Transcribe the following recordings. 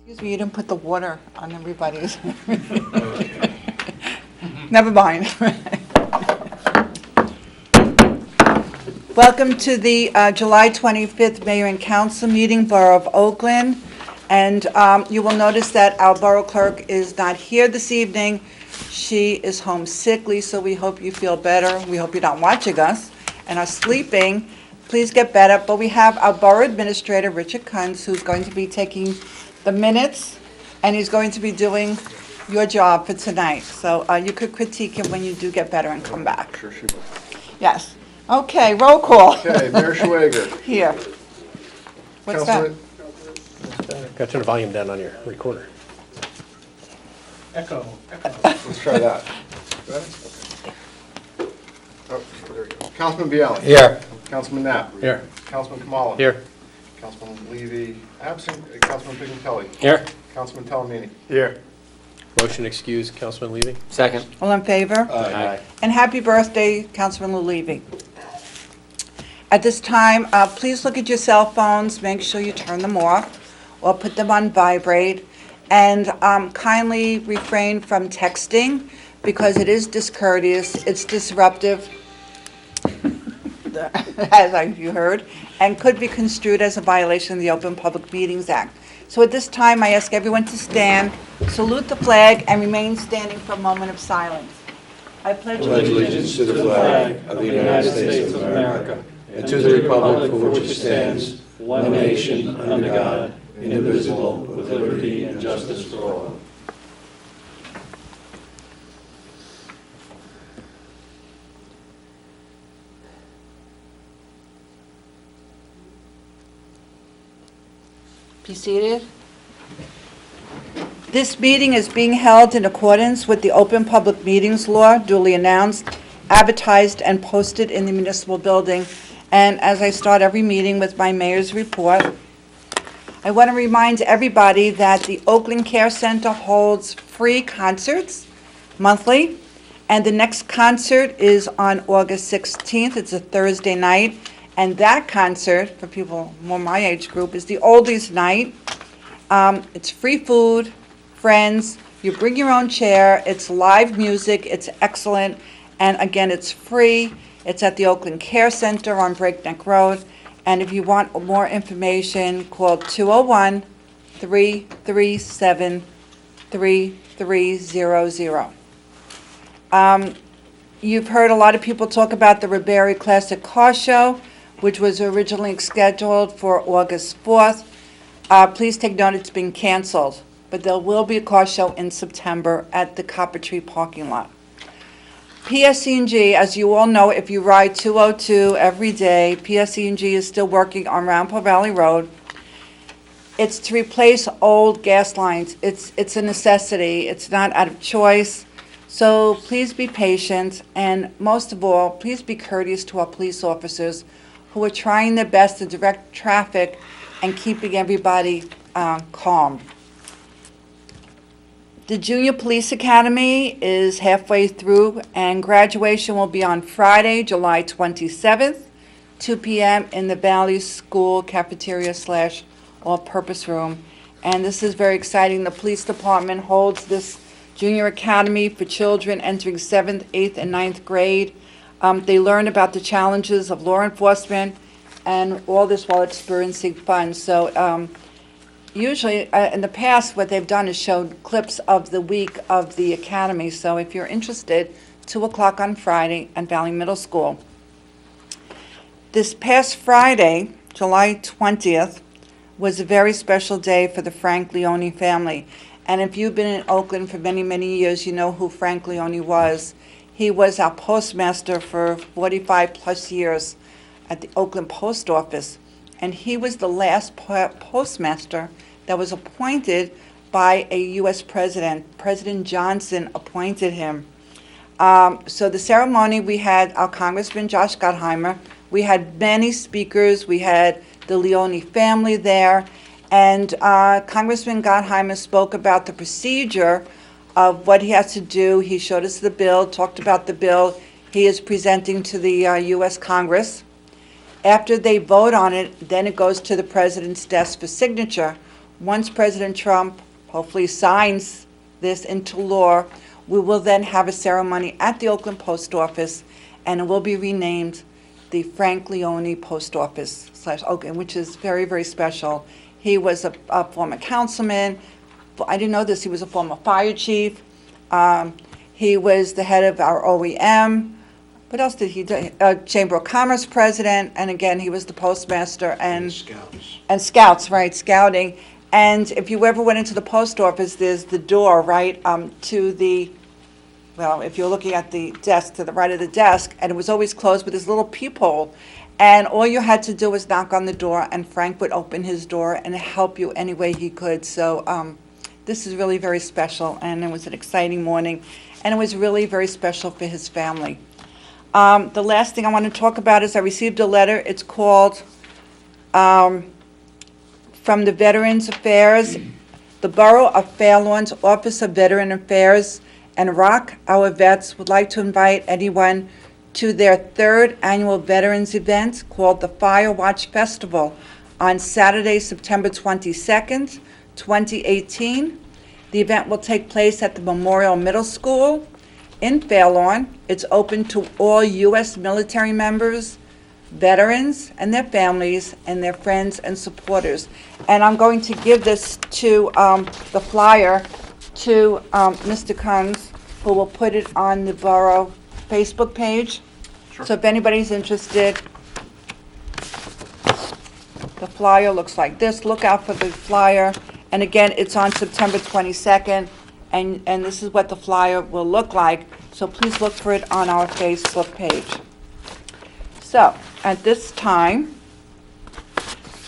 Excuse me, you didn't put the water on everybody's. Never mind. Welcome to the July 25th Mayor and Council meeting, Borough of Oakland. And you will notice that our Borough Clerk is not here this evening. She is home sickly, so we hope you feel better. We hope you're not watching us and are sleeping. Please get better. But we have our Borough Administrator, Richard Kunz, who's going to be taking the minutes, and he's going to be doing your job for tonight. So you could critique him when you do get better and come back. Sure she will. Yes. Okay, roll call. Okay, Mayor Schwager. Here. What's Councilman, that? Got to turn the volume down on your recorder. Echo. Let's try that. Ready? Okay. Oh, there we go. Councilman Bialy. Here. Councilman Knapp. Here. Councilman Kamala. Here. Councilman Levy, absent. Councilman Pignatelli. Here. Councilman Talamini. Here. Motion excuse, Councilman Levy. Second. All in favor? Aye. And happy birthday, Councilman Levy. At this time, please look at your cell phones, make sure you turn them off or put them on vibrate, and kindly refrain from texting because it is discourteous, it's disruptive, as you heard, and could be construed as a violation of the Open Public Meetings Act. So at this time, I ask everyone to stand, salute the flag, and remain standing for a moment of silence. I pledge allegiance to the flag of the United States of America and to the republic for which it stands, one nation, under God, indivisible, with liberty and justice for all. Be seated. This meeting is being held in accordance with the Open Public Meetings Law, duly announced, advertised, and posted in the municipal building. And as I start every meeting with my mayor's report, I want to remind everybody that the Oakland Care Center holds free concerts monthly, and the next concert is on August 16th. It's a Thursday night. And that concert, for people more my age group, is the oldies night. It's free food, friends, you bring your own chair, it's live music, it's excellent, and again, it's free. It's at the Oakland Care Center on Breakneck Road. And if you want more information, call 201-337-3300. You've heard a lot of people talk about the Ribery Classic Car Show, which was originally scheduled for August 4th. Please take note, it's been canceled, but there will be a car show in September at the Copper Tree parking lot. PSE&G, as you all know, if you ride 202 every day, PSE&G is still working on Rampo Valley Road. It's to replace old gas lines. It's a necessity. It's not out of choice. So please be patient, and most of all, please be courteous to our police officers who are trying their best to direct traffic and keeping everybody calm. The Junior Police Academy is halfway through, and graduation will be on Friday, July 27th, 2 p.m. in the Valley School cafeteria / all-purpose room. And this is very exciting. The police department holds this Junior Academy for children entering 7th, 8th, and 9th grade. They learn about the challenges of law enforcement and all this while experiencing fun. So usually in the past what they've done is showed clips of the week of the academy. So if you're interested, 2 o'clock on Friday at Valley Middle School. This past Friday, July 20th, was a very special day for the Frank Leone family. And if you've been in Oakland for many, many years, you know who Frank Leone was. He was our postmaster for 45 plus years at the Oakland Post Office. And he was the last postmaster that was appointed by a U.S. president. President Johnson appointed him. So the ceremony, we had our Congressman Josh Gottheimer. We had many speakers. We had the Leone family there. And Congressman Gottheimer spoke about the procedure of what he has to do. He showed us the bill, talked about the bill he is presenting to the U.S. Congress. After they vote on it, then it goes to the president's desk for signature. once President Trump hopefully signs this into law, we will then have a ceremony at the Oakland Post Office, and it will be renamed the Frank Leone Post Office / Oakland, which is very, very special. He was a former councilman. I didn't know this. He was a former fire chief. He was the head of our OEM. What else did he do? Chamber of Commerce president, and again, he was the postmaster and scouts, right? Scouting. And if you ever went into the post office, there's the door, right, to the, well, if you're looking at the desk, to the right of the desk, and it was always closed with this little peephole. And all you had to do was knock on the door, and Frank would open his door and help you any way he could. So this is really very special, and it was an exciting morning, and it was really very special for his family. The last thing I want to talk about is I received a letter. It's called from the Veterans Affairs, the Borough of Fair Lawn's Office of Veteran Affairs, and Rock Our Vets would like to invite anyone to their third annual Veterans event called the Fire Watch Festival on Saturday, September 22nd, 2018. The event will take place at the Memorial Middle School in Fair Lawn. It's open to all U.S. military members, veterans and their families, and their friends and supporters. And I'm going to give this to the flyer to Mr. Kunz, who will put it on the Borough Facebook page. Sure. So if anybody's interested, the flyer looks like this. Look out for the flyer. And again, it's on September 22nd, and this is what the flyer will look like. So please look for it on our Facebook page. So, at this time,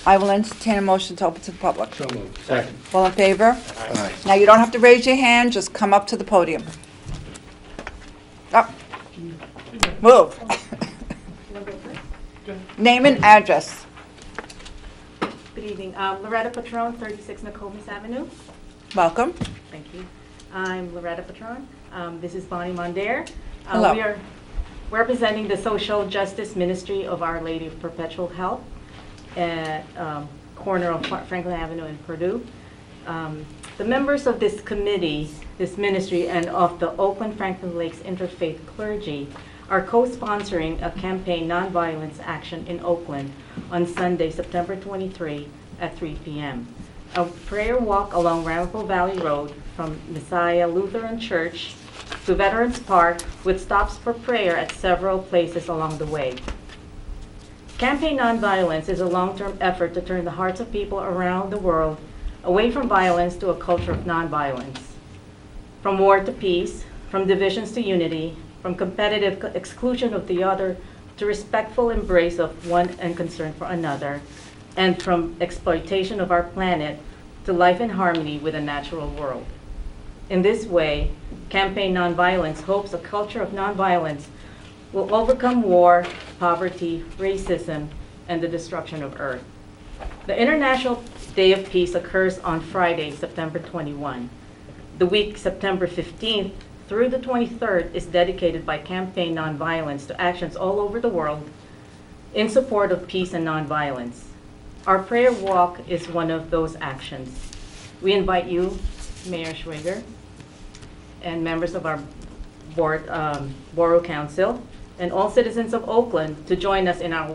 I will entertain a motion to open to the public. So moved. Second. All in favor? Aye. Now, you don't have to raise your hand, just come up to the podium. Up. Move. Name and address. Good evening. Loretta Patron, 36 Nokomis Avenue. Welcome. Thank you. I'm Loretta Patron. This is Bonnie Mondaire. Hello. We are representing the Social Justice Ministry of Our Lady of Perpetual Help at corner of Franklin Avenue in Purdue. The members of this committee, this ministry, and of the Oakland Franklin Lakes Interfaith Clergy are co-sponsoring a campaign nonviolence action in Oakland on Sunday, September 23 at 3 p.m. A prayer walk along Ramapo Valley Road from Messiah Lutheran Church to Veterans Park with stops for prayer at several places along the way. Campaign Nonviolence is a long-term effort to turn the hearts of people around the world away from violence to a culture of nonviolence. From war to peace, from divisions to unity, from competitive exclusion of the other to respectful embrace of one and concern for another, and from exploitation of our planet to life in harmony with the natural world. In this way, Campaign Nonviolence hopes a culture of nonviolence will overcome war, poverty, racism, and the destruction of Earth. The International Day of Peace occurs on Friday, September 21. The week September 15th through the 23rd is dedicated by Campaign Nonviolence to actions all over the world in support of peace and nonviolence. Our prayer walk is one of those actions. We invite you, Mayor Schwiger, and members of our Borough Council, and all citizens of Oakland to join us in our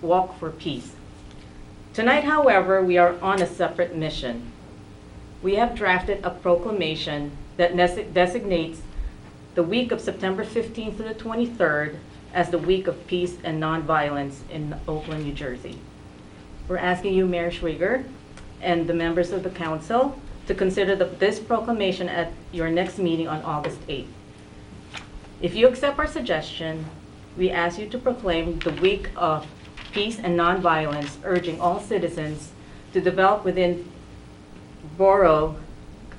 walk for peace. Tonight, however, we are on a separate mission. We have drafted a proclamation that designates the week of September 15th to the 23rd as the week of peace and nonviolence in Oakland, New Jersey. We're asking you, Mayor Schwiger, and the members of the council to consider this proclamation at your next meeting on August 8th. If you accept our suggestion, we ask you to proclaim the week of peace and nonviolence, urging all citizens to develop within Borough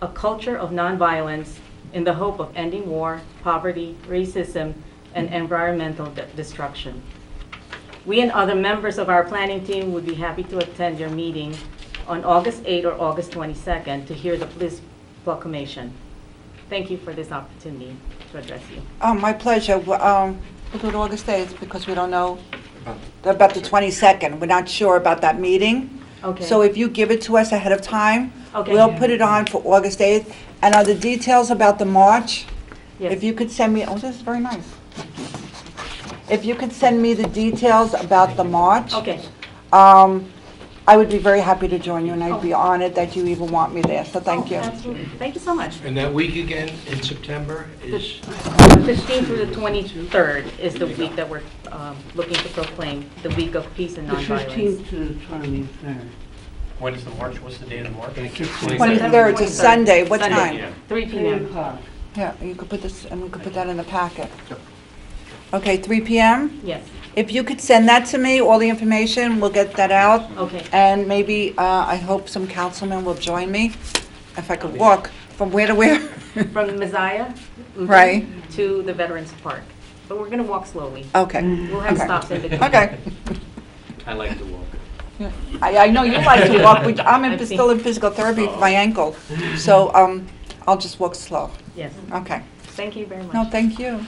a culture of nonviolence in the hope of ending war, poverty, racism, and environmental destruction. We and other members of our planning team would be happy to attend your meeting on August 8th or August 22nd to hear this proclamation. Thank you for this opportunity to address you. My pleasure. We'll do it August 8th because we don't know about the 22nd. We're not sure about that meeting. Okay. So if you give it to us ahead of time, Okay. we'll put it on for August 8th. And are the details about the march? Yes. If you could send me, oh, this is very nice. If you could send me the details about the march, Okay, I would be very happy to join you, and I'd be honored that you even want me there, so thank you. absolutely. Thank you so much. And that week again in September is, The 15th through the 23rd is the week that we're looking to proclaim, the week of peace and The nonviolence. 15th to the 23rd. When is the march? What's the date of the march? 23rd, it's a Sunday, what Sunday, time? 3 3 p.m. o'clock. Yeah, you could put this, and we could put that in the packet. Okay, 3 p.m.? Yes, If you could send that to me, all the information, we'll get that out. okay. And maybe, I hope some councilmen will join me, if I could walk from where to where. From Messiah Right. to the Veterans Park. But we're going to walk slowly. Okay, We'll have Okay. stops in between. okay. I like to walk. I know you like to walk, but I'm I've seen- still in physical therapy for my ankle, so, I'll just walk slow. Yes, Okay. thank you very much. No, thank you.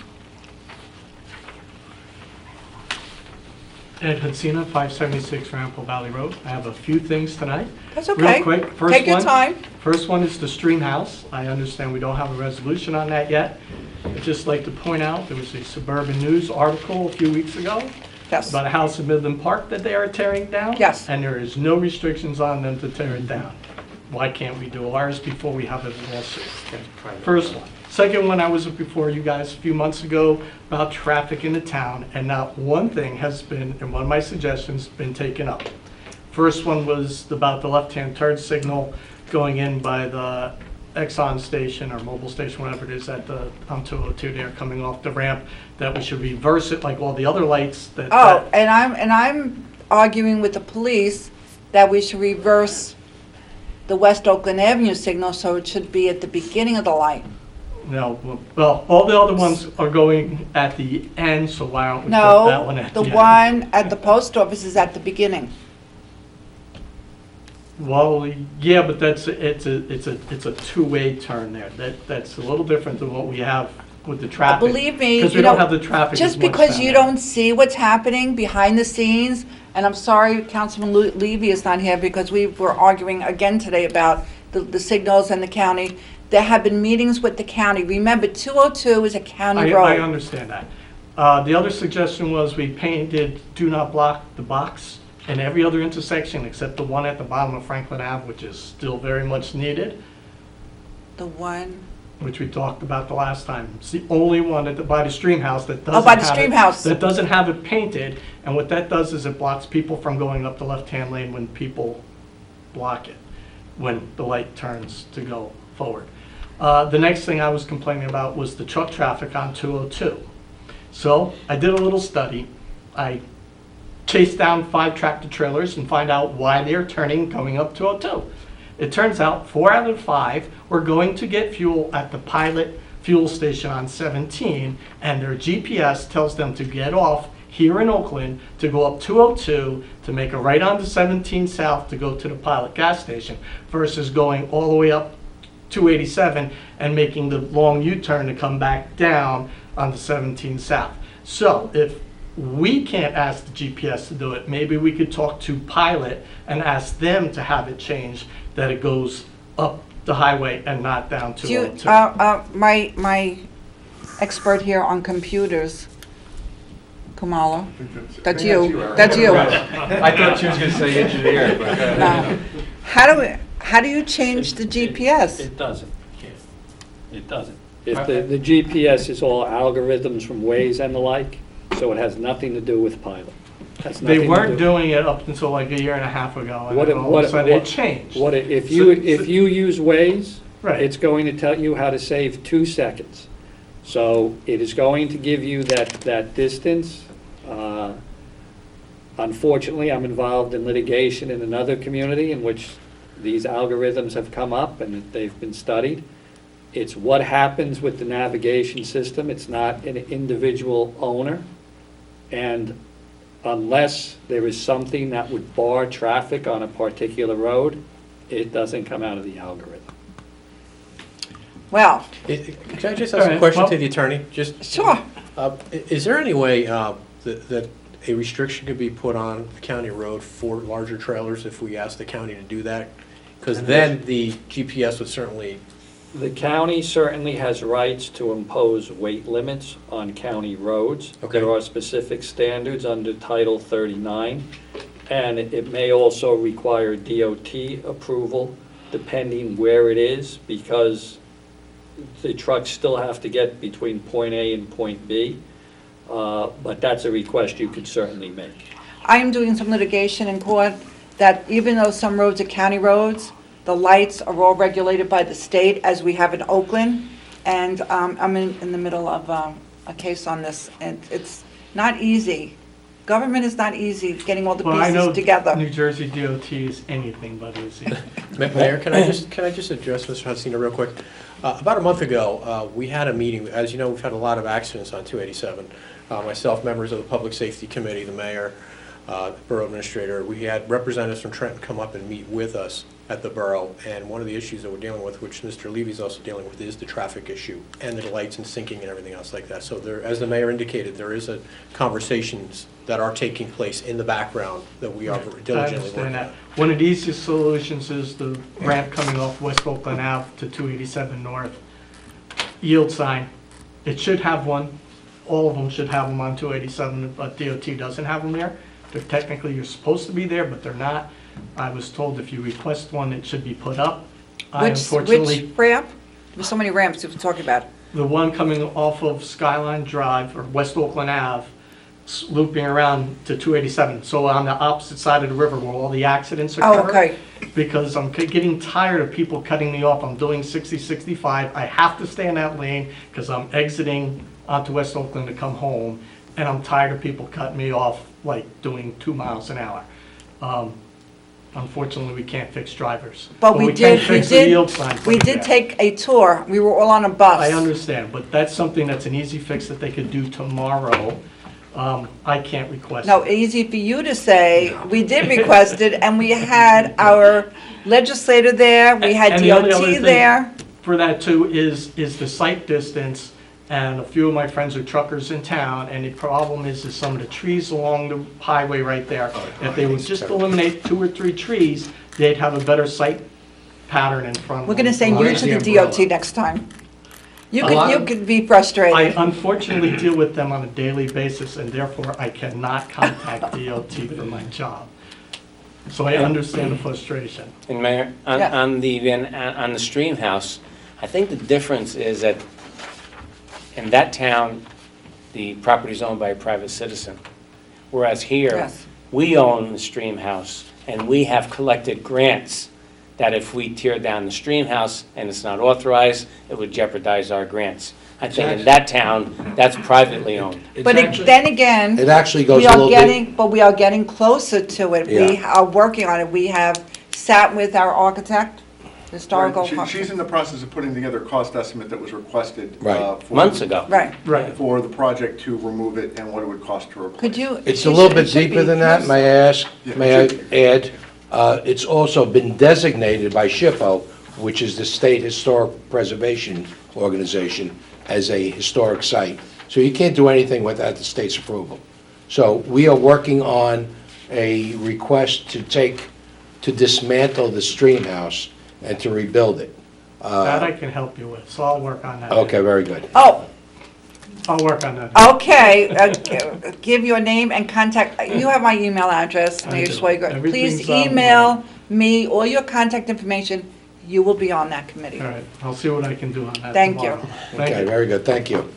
Ed Hatsina, 576 Rample Valley Road. I have a few things tonight. That's okay. Real quick, first Take your one- time. First one is the stream house. I understand we don't have a resolution on that yet. I'd just like to point out, there was a Suburban News article a few weeks ago Yes. about a house in Midland Park that they are tearing down. Yes. And there is no restrictions on them to tear it down. Why can't we do ours before we have a lawsuit? First one. Second one, I was before you guys a few months ago about traffic in the town, and not one thing has been, and one of my suggestions, been taken up. First one was about the left-hand turn signal going in by the Exxon station or mobile station, whatever it is, at the, on 202 there, coming off the ramp, that we should reverse it like all the other lights that. Oh, and I'm arguing with the police that we should reverse the West Oakland Avenue signal, so it should be at the beginning of the light. No, well, all the other ones are going at the end, so why don't we put that one No, at the the end? one at the post office is at the beginning. Well, yeah, but it's a two-way turn there. That's a little different than what we have with the traffic. Believe me, Because we you don't know, have the traffic as just much because down you there. don't see what's happening behind the scenes, and I'm sorry Councilman Levy is not here because we were arguing again today about the signals and the county. There have been meetings with the county. Remember, 202 is a county road. I understand that. The other suggestion was we painted "Do Not Block the Box" in every other intersection except the one at the bottom of Franklin Ave, which is still very much needed, The one, which we talked about the last time. It's the only one by the stream house that doesn't by the have stream it- house. That doesn't have it painted, and what that does is it blocks people from going up the left-hand lane when people block it, when the light turns to go forward. The next thing I was complaining about was the truck traffic on 202. So I did a little study. I chased down 5 tractor trailers and find out why they're turning going up 202. It turns out 4 out of 5 were going to get fuel at the Pilot fuel station on 17, and their GPS tells them to get off here in Oakland to go up 202 to make a right onto 17 South to go to the Pilot gas station versus going all the way up 287 and making the long U-turn to come back down onto 17 South. So if we can't ask the GPS to do it, maybe we could talk to Pilot and ask them to have it changed, that it goes up the highway and not down do you, 202. my expert here on computers, Kamala, that's you, that's you. I thought she was gonna say engineer, but. No. How do you change the GPS? It doesn't. It doesn't. If the GPS is all algorithms from Waze and the like, so it has nothing to do with Pilot. Has They nothing to weren't do- doing it up until like a year and a half ago, and What then it- all what of a it- sudden it what- changed. If So- you use Waze, Right. it's going to tell you how to save 2 seconds. So it is going to give you that distance. Unfortunately, I'm involved in litigation in another community in which these algorithms have come up and they've been studied. It's what happens with the navigation system. It's not an individual owner. And unless there is something that would bar traffic on a particular road, it doesn't come out of the algorithm. Well, Can I just All ask a right, question well- to the attorney? Just, sure. is there any way that a restriction could be put on the county road for larger trailers if we ask the county to do that? Because then the GPS would certainly, The county certainly has rights to impose weight limits on county roads. Okay. There are specific standards under Title 39, and it may also require DOT approval depending where it is, because the trucks still have to get between point A and point B. But that's a request you could certainly make. I am doing some litigation in court that even though some roads are county roads, the lights are all regulated by the state, as we have in Oakland. And I'm in the middle of a case on this, and it's not easy. Government is not easy, getting all the Well, I know pieces together. New Jersey DOT is anything but easy. Mayor, can I just address Mr. Hudson real quick? About a month ago, we had a meeting. As you know, we've had a lot of accidents on 287. Myself, members of the Public Safety Committee, the mayor, borough administrator, we had representatives from Trenton come up and meet with us at the borough, and one of the issues that we're dealing with, which Mr. Levy's also dealing with, is the traffic issue and the lights and syncing and everything else like that. So there, as the mayor indicated, there is conversations that are taking place in the background that we are I diligently working understand that. on. One of the easiest solutions is the ramp coming off West Oakland Ave to 287 North. Yield sign. It should have one. All of them should have them on 287, but DOT doesn't have them there. They're technically, you're supposed to be there, but they're not. I was told if you request one, it should be put up. I Which unfortunately, ramp? There's so many ramps we're talking about. the one coming off of Skyline Drive or West Oakland Ave, looping around to 287. So on the opposite side of the river where all the accidents occur. Oh, okay. Because I'm getting tired of people cutting me off. I'm doing 60, 65. I have to stay in that lane because I'm exiting onto West Oakland to come home. And I'm tired of people cutting me off, like doing 2 miles an hour. Unfortunately, we can't fix drivers. But we can did, fix the yield signs we like did that. take a tour. We were all on a bus. I understand, but that's something that's an easy fix that they could do tomorrow. I can't request. No, easy for you to say. We did request it, and we had our legislator there, we had And the only other DOT thing there. For that too is the site distance, and a few of my friends are truckers in town, and the problem is some of the trees along the highway right there. If they would just eliminate 2 or 3 trees, they'd have a better site pattern in front of them. We're gonna send you Where's to the umbrella? DOT next time. You A lot could, you of- could be I frustrated. unfortunately deal with them on a daily basis, and therefore I cannot contact DOT for my job. So I understand the frustration. And Mayor, Yeah. on the stream house, I think the difference is that in that town, the property is owned by a private citizen. Whereas here, Yes. we own the stream house, and we have collected grants that if we tear down the stream house and it's not authorized, it would jeopardize our grants. I think in that town, that's privately owned. But then again, It actually goes we a are little bit. getting, but we are getting closer to it. We Yeah. are working on it. We have sat with our architect, historical. Right, she's in the process of putting together a cost estimate that was requested. Right. Months ago. Right. Right. For the project to remove it and what it would cost to replace. Could you? It's she a little should- bit it should deeper be- than that, may I ask? Yeah, May I it should be. add? It's also been designated by SHPO, which is the State Historic Preservation Organization, as a historic site. So you can't do anything without the state's approval. So we are working on a request to dismantle the stream house and to rebuild it. That I can help you with, so I'll work on that. Okay, very good. Oh, I'll work on that. okay. Give your name and contact. You have my email address, I Mayor do. Schwager. Please Everything's on email me all your contact information. You will be on that committee. All right, I'll see what I can do on that Thank you. tomorrow. Thank Okay, you. very good, thank you.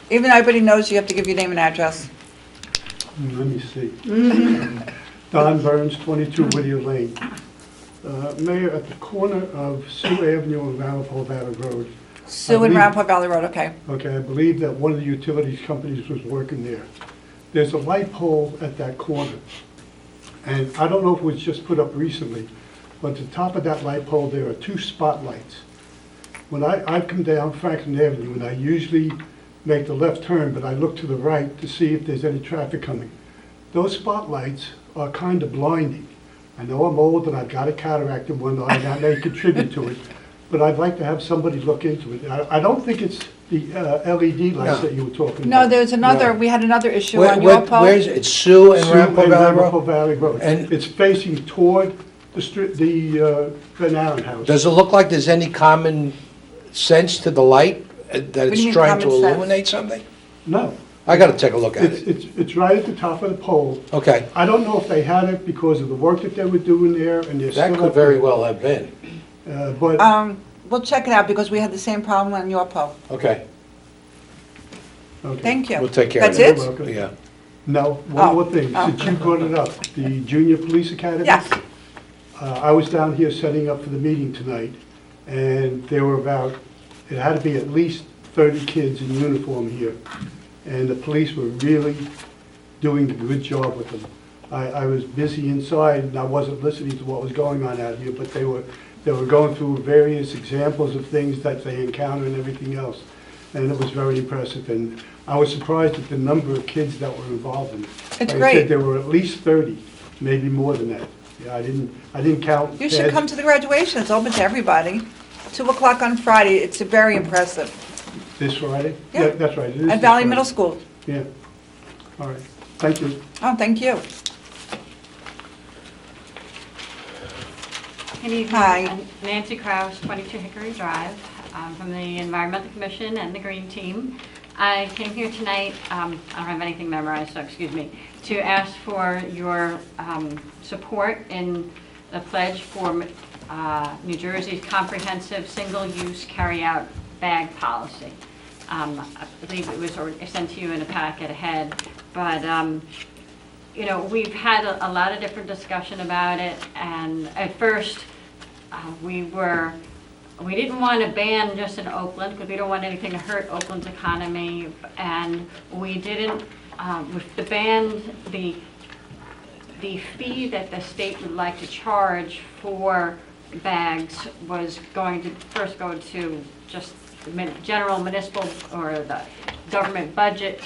Even though everybody knows you have to give your name and address. Let me see. Don Burns, 22 Whittier Lane. Mayor, at the corner of Sioux Avenue and Ramapo Valley Road, Sue and believe- Ramapo Valley Road, okay. okay, I believe that one of the utilities companies was working there. There's a light pole at that corner. And I don't know if it was just put up recently, but at the top of that light pole, there are 2 spotlights. When I come down Franklin Avenue, and I usually make the left turn, but I look to the right to see if there's any traffic coming. Those spotlights are kind of blinding. I know I'm old and I've got a cataract in one eye, and that may contribute to it, but I'd like to have somebody look into it. I don't think it's the LED lights No. that you were talking about. No, there's another, No. we had another issue on your pole. Where's, it's Sioux and Sioux Ramapo and Valley Ramapo Road? Valley Road. And- It's facing toward the street, the Van Aren house. Does it look like there's any common sense to the light, that do you it's mean trying to common sense? illuminate something? No. I gotta take a look at it. It's right at the top of the pole. Okay, I don't know if they had it because of the work that they were doing there, and they're still that up could very there. well have been. But, We'll check it out because we had the same problem on your pole. Okay, okay. Thank you. we'll take care of That's it. it? Welcome. Yeah. No, Oh, one more thing, oh. since you brought it up, the junior police academy. Yes. I was down here setting up for the meeting tonight, and there were about, it had to be at least 30 kids in uniform here. And the police were really doing a good job with them. I was busy inside, and I wasn't listening to what was going on out here, but they were going through various examples of things that they encountered and everything else. And it was very impressive, and I was surprised at the number of kids that were involved in it. It's Like I great. said, there were at least 30, maybe more than that. Yeah, I didn't count. You should Ted. come to the graduation, it's open to everybody. 2 o'clock on Friday, it's very impressive. This Friday? Yeah. That's right. it is At this Valley Friday. Middle School. Yeah. All right. Thank you. Oh, thank you. Good evening. Hi. I'm Nancy Kraus, 22 Hickory Drive, from the Environmental Commission and the Green Team. I came here tonight, I don't have anything memorized, so excuse me, to ask for your support in the pledge for New Jersey's comprehensive single-use carry-out bag policy. I believe it was already sent to you in a packet ahead, but you know, we've had a lot of different discussion about it, and at first, we didn't want to ban just in Oakland, because we don't want anything to hurt Oakland's economy, and we didn't, with the ban, the fee that the state would like to charge for bags was going to first go to just the general municipal or the government budget.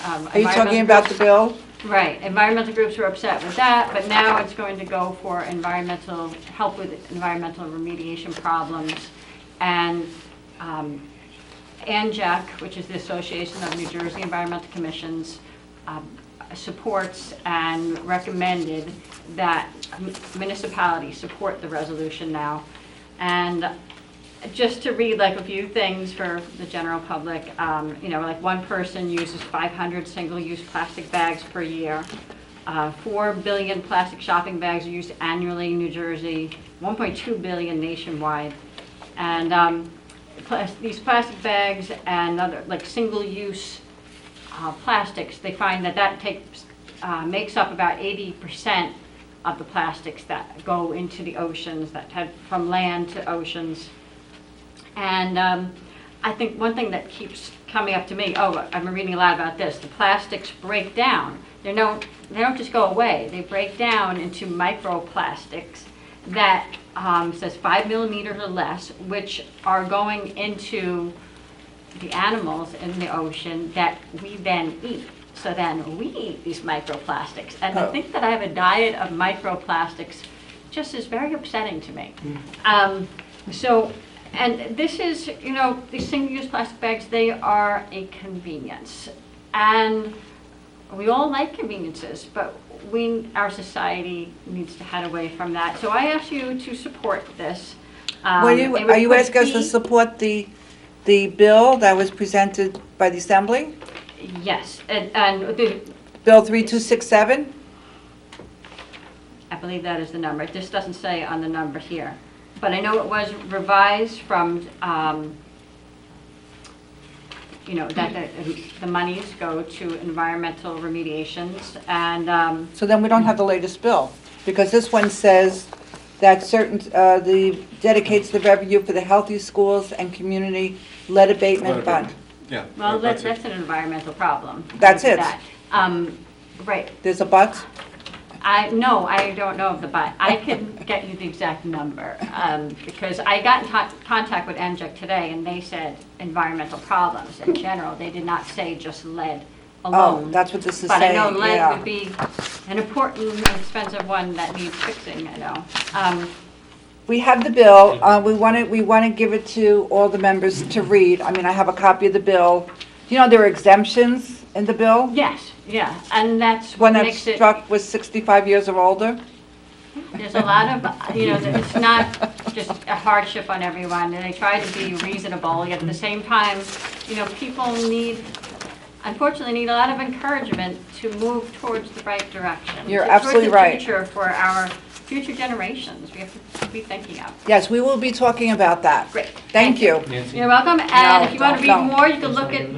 Are you talking about the bill? Right, environmental groups were upset with that, but now it's going to go for environmental, help with environmental remediation problems. And ANJAC, which is the Association of New Jersey Environmental Commissions, supports and recommended that municipalities support the resolution now. And just to read like a few things for the general public, you know, like one person uses 500 single-use plastic bags per year. 4 billion plastic shopping bags are used annually in New Jersey, 1.2 billion nationwide. And these plastic bags and other like single-use plastics, they find that makes up about 80% of the plastics that go into the oceans, that head from land to oceans. And I think one thing that keeps coming up to me, I've been reading a lot about this, the plastics break down. They don't just go away. They break down into microplastics that says 5 millimeters or less, which are going into the animals in the ocean that we then eat. So then we eat these microplastics. And I think that I have a diet of microplastics just is very upsetting to me. And this is, you know, these single-use plastic bags, they are a convenience. And we all like conveniences, but our society needs to head away from that. So I ask you to support this. Are you asking us to support the bill that was presented by the Assembly? Yes, and Bill 3267? I believe that is the number. It just doesn't say on the number here. But I know it was revised from, you know, that the monies go to environmental remediations. And So then we don't have the latest bill, because this one says that dedicates the revenue for the healthy schools and community lead abatement fund. Yeah. well, that's an environmental problem. That's it. Right. There's a but? No, I don't know of the but. I can get you the exact number, because I got in contact with NJEC today, and they said environmental problems in general. They did not say just lead alone. Oh, that's what this is But I saying, know lead yeah. would be an important, expensive one that needs fixing, I know. We have the bill. We want to give it to all the members to read. I mean, I have a copy of the bill. You know, there are exemptions in the bill. Yes, yeah, and that's One what that makes it, struck was 65 years or older. there's a lot of, it's not just a hardship on everyone, and they try to be reasonable, yet at the same time, people unfortunately need a lot of encouragement to move towards the right direction. You're absolutely right. Towards the future for our future generations, we have to be thinking of. Yes, we will be talking about that. Great. Thank you. Nancy? You're welcome, and if you want to No. read more, you can look at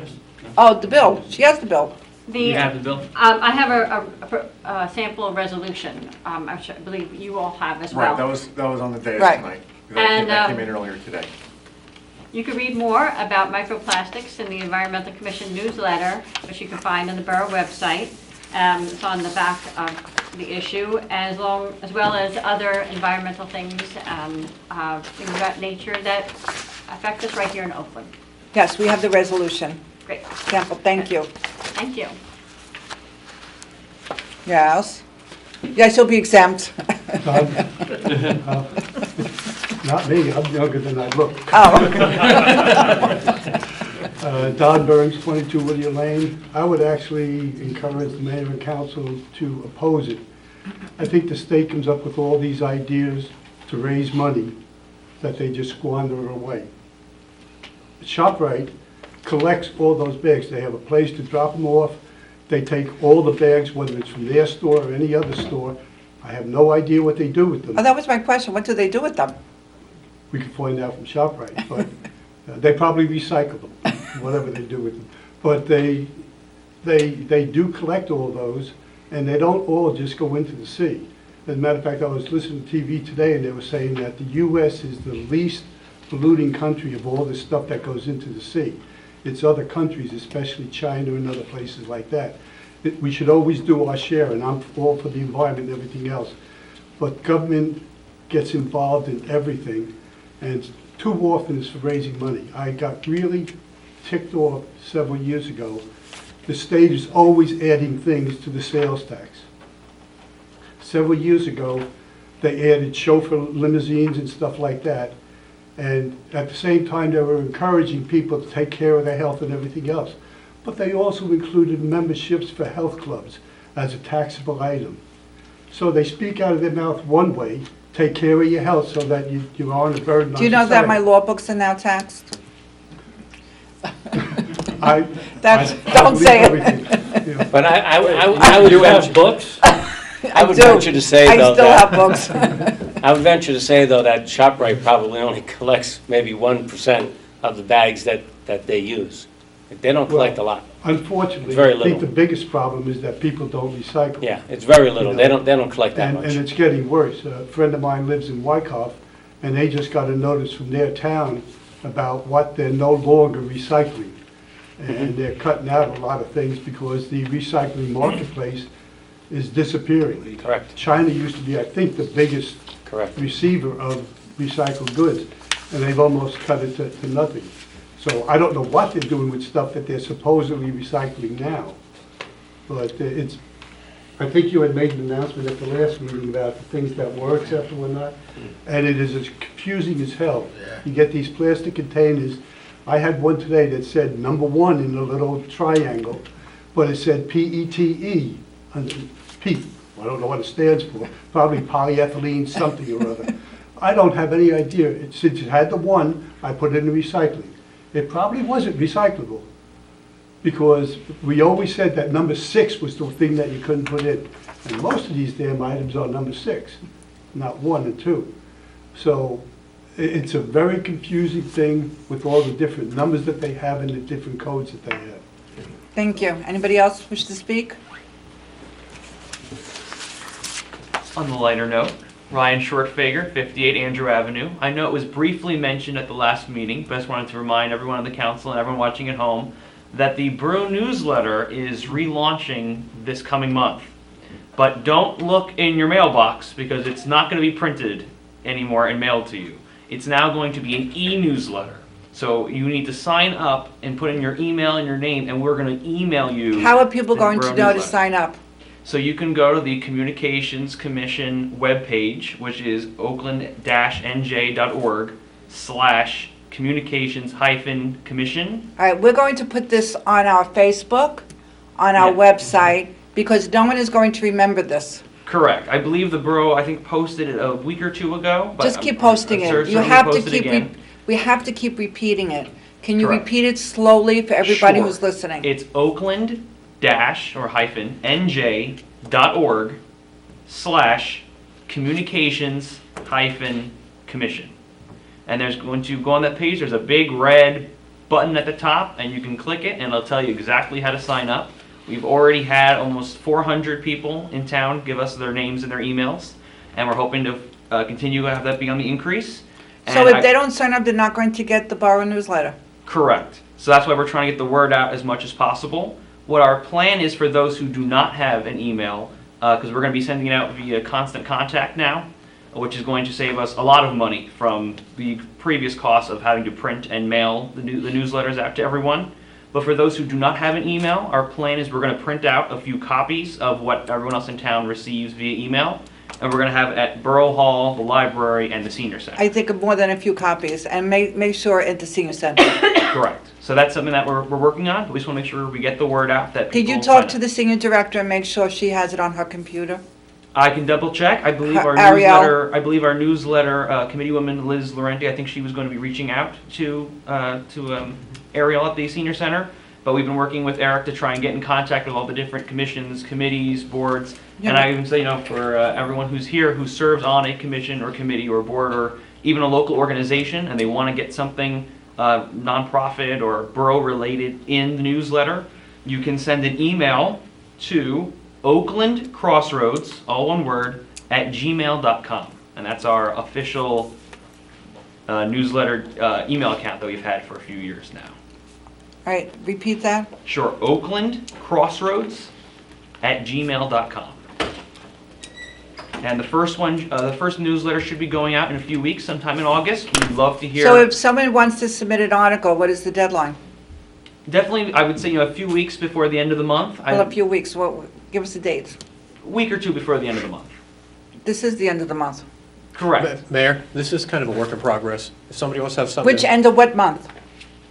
Oh, the bill. She has the bill. You have the bill? I have a sample resolution, I believe you all have as well. Right, that was on the dais Right. tonight. And, That came in earlier today. You can read more about microplastics in the Environmental Commission newsletter, which you can find on the Borough website. It's on the back of the issue, as well as other environmental things, things about nature that affect us right here in Oakland. Yes, we have the resolution. Great, Sample, thank you. thank you. Yes. Yes, you'll be exempt. Don? Not me, I'm younger than I look. Oh. Don Burns, 22 William Lane. I would actually encourage the mayor and council to oppose it. I think the state comes up with all these ideas to raise money that they just squander away. ShopRite collects all those bags. They have a place to drop them off. They take all the bags, whether it's from their store or any other store. I have no idea what they do with them. Oh, that was my question. What do they do with them? We can find out from ShopRite, but they probably recycle them, whatever they do with them. But they do collect all those, and they don't all just go into the sea. As a matter of fact, I was listening to TV today, and they were saying that the U.S. is the least polluting country of all the stuff that goes into the sea. It's other countries, especially China and other places like that. We should always do our share, and I'm all for the environment and everything else. But government gets involved in everything, and too often it's for raising money. I got really ticked off several years ago. The state is always adding things to the sales tax. Several years ago, they added chauffeur limousines and stuff like that. And at the same time, they were encouraging people to take care of their health and everything else. But they also included memberships for health clubs as a taxable item. So they speak out of their mouth one way, take care of your health so that you aren't a burden on society. Do you know that my law books are now taxed? Don't believe say it. everything, you know. But I would venture, books? I would do. venture to say, though, I still have that, books. I would venture to say, though, that ShopRite probably only collects maybe 1% of the bags that they use. They don't collect a lot. Unfortunately, Very I think little. the biggest problem is that people don't recycle. Yeah, it's very little. You know, They don't collect that And much. it's getting worse. A friend of mine lives in Wyckoff, and they just got a notice from their town about what they're no longer recycling. And they're cutting out a lot of things because the recycling marketplace is disappearing. Correct, China used to be, I think, the biggest correct. receiver of recycled goods, and they've almost cut it to nothing. So I don't know what they're doing with stuff that they're supposedly recycling now. But I think you had made an announcement at the last meeting about the things that were acceptable or not, and it is as confusing as hell. You get these plastic containers. I had one today that said #1 in a little triangle, but it said PETE, P. I don't know what it stands for, probably polyethylene something or other. I don't have any idea. Since it had the 1, I put it in the recycling. It probably wasn't recyclable, because we always said that #6 was the thing that you couldn't put in. And most of these damn items are #6, not 1 and 2. So it's a very confusing thing with all the different numbers that they have and the different codes that they have. Thank you. Anybody else wish to speak? On the lighter note, Ryan Shortfager, 58 Andrew Avenue. I know it was briefly mentioned at the last meeting, but I just wanted to remind everyone on the council and everyone watching at home that the Brew newsletter is relaunching this coming month. But don't look in your mailbox because it's not going to be printed anymore and mailed to you. It's now going to be an e-newsletter. So you need to sign up and put in your email and your name, and we're going to email you. How are people the going Brew to know to newsletter. sign up? So you can go to the Communications Commission webpage, which is oakland-nj.org/communications-commission. All right, we're going to put this on our Facebook, on our Yeah. website, because no one is going to remember this. Correct. I believe the borough, I think, posted it a week or two ago. But Just keep posting it. You certainly have to post it keep, again. we have to keep repeating it. Can you Correct. repeat it slowly for everybody Sure. who's listening? It's oakland-nj.org/communications-commission. And there's going to go on that page, there's a big red button at the top, and you can click it, and it'll tell you exactly how to sign up. We've already had almost 400 people in town give us their names and their emails, and we're hoping to continue to have that be on the increase. So And if I- they don't sign up, they're not going to get the borough newsletter? Correct. So that's why we're trying to get the word out as much as possible. What our plan is for those who do not have an email, because we're going to be sending it out via Constant Contact now, which is going to save us a lot of money from the previous costs of having to print and mail the newsletters out to everyone. But for those who do not have an email, our plan is we're going to print out a few copies of what everyone else in town receives via email, and we're going to have it at Borough Hall, the library, and the senior center. I think of more than a few copies, and make sure at the senior center. Correct. So that's something that we're working on. We just want to make sure we get the word out that people Did you sign talk up. to the senior director and make sure she has it on her computer? I can double check. I believe our Ariel. newsletter committeewoman Liz Laurenti, I think she was going to be reaching out to Ariel at the senior center. But we've been working with Eric to try and get in contact with all the different commissions, committees, boards. And I even say, for everyone who's here who serves on a commission or committee or board or even a local organization, and they want to get something nonprofit or borough related in the newsletter, you can send an email to Oakland Crossroads, all one word, @gmail.com. And that's our official newsletter email account that we've had for a few years now. All right, repeat that. Sure, Oakland Crossroads @gmail.com. And the first one, the first newsletter should be going out in a few weeks, sometime in August. We'd love to hear. So if someone wants to submit an article, what is the deadline? Definitely, I would say, a few weeks before the end of the month. Well, a few weeks. Give us a date. Week or two before the end of the month. This is the end of the month. Correct. Mayor, this is kind of a work in progress. If somebody wants to have something. Which end of what month?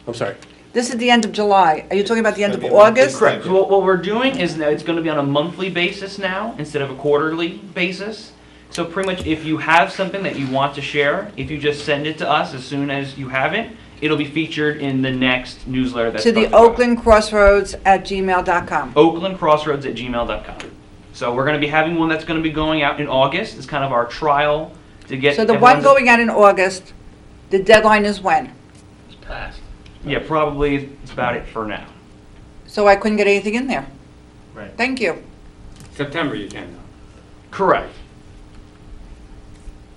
I'm sorry. This is the end of July. Are you talking about the end of It's gonna be a monthly August? Correct. So what we're doing is that it's going to be on a monthly basis now instead of a quarterly basis. So pretty much if you have something that you want to share, if you just send it to us as soon as you have it, it'll be featured in the next newsletter that's To the about to go out. Oakland Crossroads @gmail.com. oaklandcrossroads@gmail.com. So we're going to be having one that's going to be going out in August. It's kind of our trial to get. So the one everyone's- going out in August, the deadline is when? It's passed. Yeah, probably it's about it for now. So I couldn't get anything in there. Right. Thank you. September you can. Correct.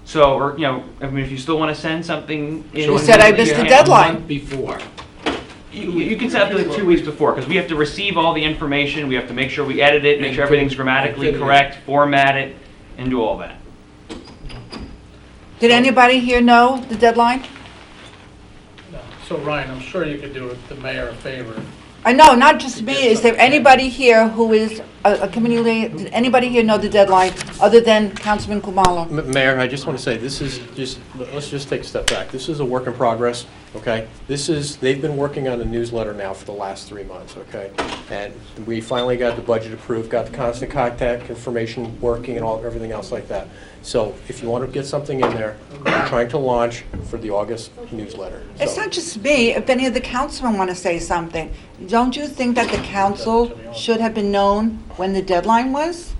So, or, I mean, if you still want to send something in. You said I missed the Yeah. deadline. A month before. You can set up like 2 weeks before, because we have to receive all the information, we have to make sure we edit it, make sure everything's grammatically correct, format it, and do all that. Did anybody here know the deadline? No. So Ryan, I'm sure you could do the mayor a favor. I know, not just me. Is there anybody here who is a committee lead? Did anybody here know the deadline other than Councilman Kumalo? Mayor, I just want to say, this is just, let's just take a step back. This is a work in progress, okay? They've been working on the newsletter now for the last 3 months, okay? And we finally got the budget approved, got the constant contact information working and everything else like that. So if you want to get something in there, we're trying to launch for the August newsletter. It's So- not just me. If any of the councilmen want to say something, don't you think that the council should have been known when the deadline was?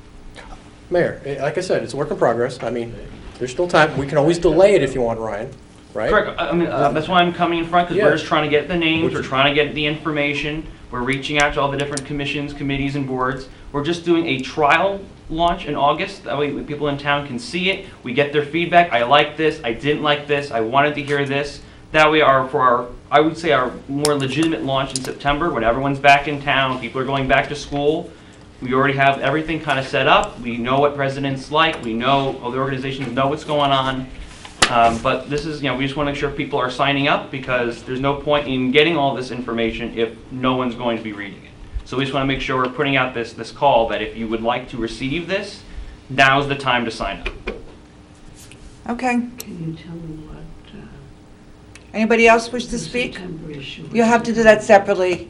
Mayor, like I said, it's a work in progress. I mean, there's still time. We can always delay it if you want, Ryan, right? Correct, I mean, that's why I'm coming in front, because Yeah. we're just trying to get the names, we're trying to get the information, we're reaching out to all the different commissions, committees, and boards. We're just doing a trial launch in August, that way people in town can see it, we get their feedback, I like this, I didn't like this, I wanted to hear this. That way I would say our more legitimate launch in September, when everyone's back in town, people are going back to school, we already have everything kind of set up, we know what presidents like, we know, all the organizations know what's going on. But this is, we just want to make sure people are signing up, because there's no point in getting all this information if no one's going to be reading it. So we just want to make sure we're putting out this call that if you would like to receive this, now's the time to sign up. Okay. Can you tell me what Anybody else wish to speak? September issue? You'll have to do that separately.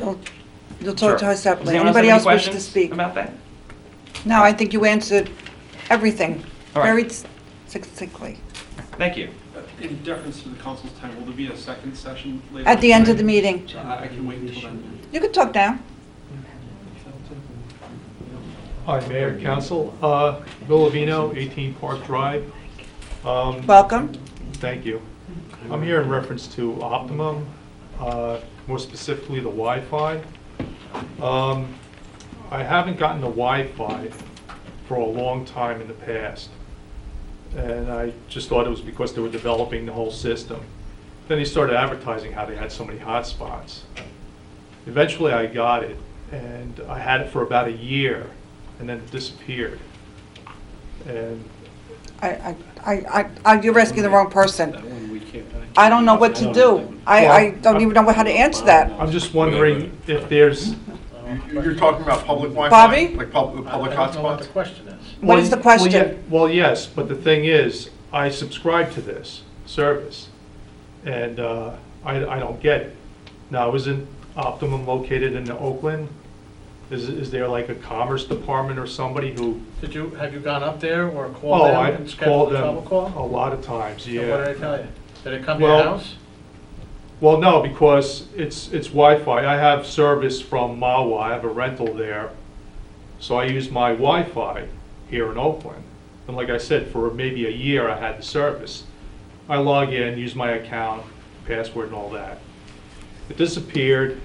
Oh. You'll talk to her Does separately. anyone else have Anybody any else wish to questions speak? about that? No, I think you answered everything All right. very succinctly. Thank you. In deference to the council's time, will there be a second session later? At the end of the meeting. I can wait until then. You can talk now. Hi, Mayor, Council. Villavino, 18 Park Drive. Welcome. Thank you. I'm here in reference to Optimum, more specifically the Wi-Fi. I haven't gotten the Wi-Fi for a long time in the past, and I just thought it was because they were developing the whole system. Then they started advertising how they had so many hotspots. Eventually I got it, and I had it for about a year, and then it disappeared. And You're asking the wrong person. I don't know what to do. I don't even know how to answer that. I'm just wondering if there's... You're talking about public Wi-Fi? Bobby? Like public I don't know what the hotspots? question is. What is the question? Well, yes, but the thing is, I subscribe to this service, and I don't get it. Now, isn't Optimum located in Oakland? Is there like a commerce department or somebody who... Have you gone up there or Oh, called them and I've scheduled called a trouble them call? a lot of times, So what yeah. did I tell you? Did it come to your Well, house? Well, no, because it's Wi-Fi. I have service from Mawa. I have a rental there. So I use my Wi-Fi here in Oakland. And like I said, for maybe a year I had the service. I log in, use my account, password and all that. It disappeared.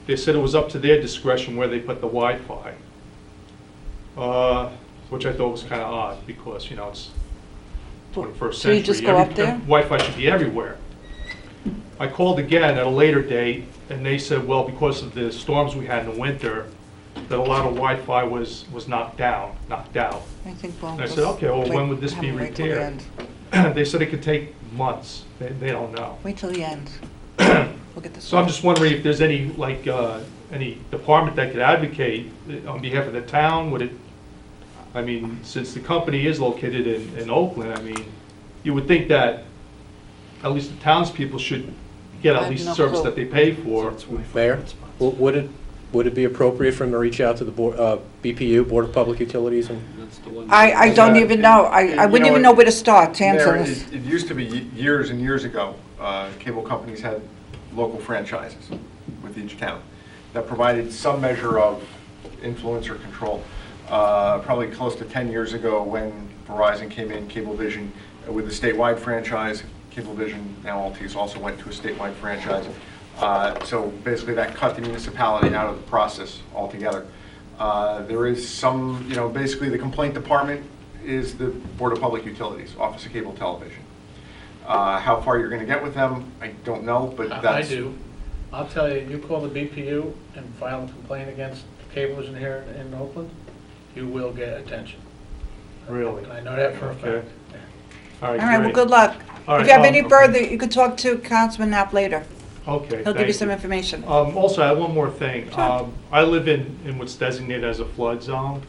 They said it was up to their discretion where they put the Wi-Fi. Which I thought was kind of odd because, you know, it's 21st century. So you just go up there? Wi-Fi should be everywhere. I called again at a later date, and they said, well, because of the storms we had in the winter, that a lot of Wi-Fi was knocked out. I think we'll And I said, just okay, well, wait- when would this have be them wait till the repaired? end. They said it could take months. They don't know. Wait till the end. We'll get this. So I'm just wondering if there's any, like, any department that could advocate on behalf of the town, would it, I mean, since the company is located in Oakland, I mean, you would think that at least the townspeople should get I at have least no the service clue. that they pay for. Mayor, would it be appropriate for him to reach out to the BPU, Board of Public Utilities? And I don't even know. I wouldn't even know where to start to answer Mayor, this. it used to be years and years ago, cable companies had local franchises with each town that provided some measure of influence or control. Probably close to 10 years ago when Verizon came in, Cablevision, with a statewide franchise, Cablevision, now Altice, also went to a statewide franchise. So basically that cut the municipality out of the process altogether. There is some, you know, basically the complaint department is the Board of Public Utilities, Office of Cable Television. How far you're going to get with them, I don't know, but I that's... do. I'll tell you, you call the BPU and file a complaint against Cablevision here in Oakland, you will get attention. Really? And I know that for a Okay. fact. Yeah. All All right, well, great. good luck. All If right, you have any okay. further, you could talk to Councilman Knapp later. Okay, He'll give you thank some information. Also, I have one more thing. Sure. I live in what's designated as a flood zone,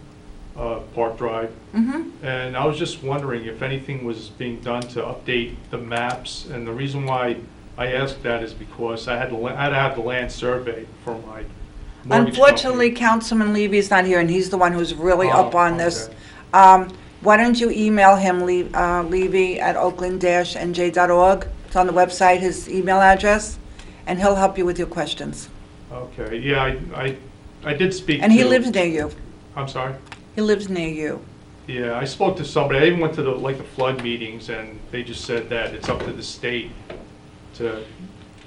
Park Drive. Mm-hmm. And I was just wondering if anything was being done to update the maps. And the reason why I asked that is because I had to have the land surveyed for my mortgage Unfortunately, company. Councilman Levy's not here, and he's the one who's really up on this. okay. Why don't you email him, Levy at oakland-nj.org? It's on the website, his email address, and he'll help you with your questions. Okay, yeah, I did speak to... And he lives near you. I'm sorry? He lives near you. Yeah, I spoke to somebody. I even went to the flood meetings, and they just said that it's up to the state to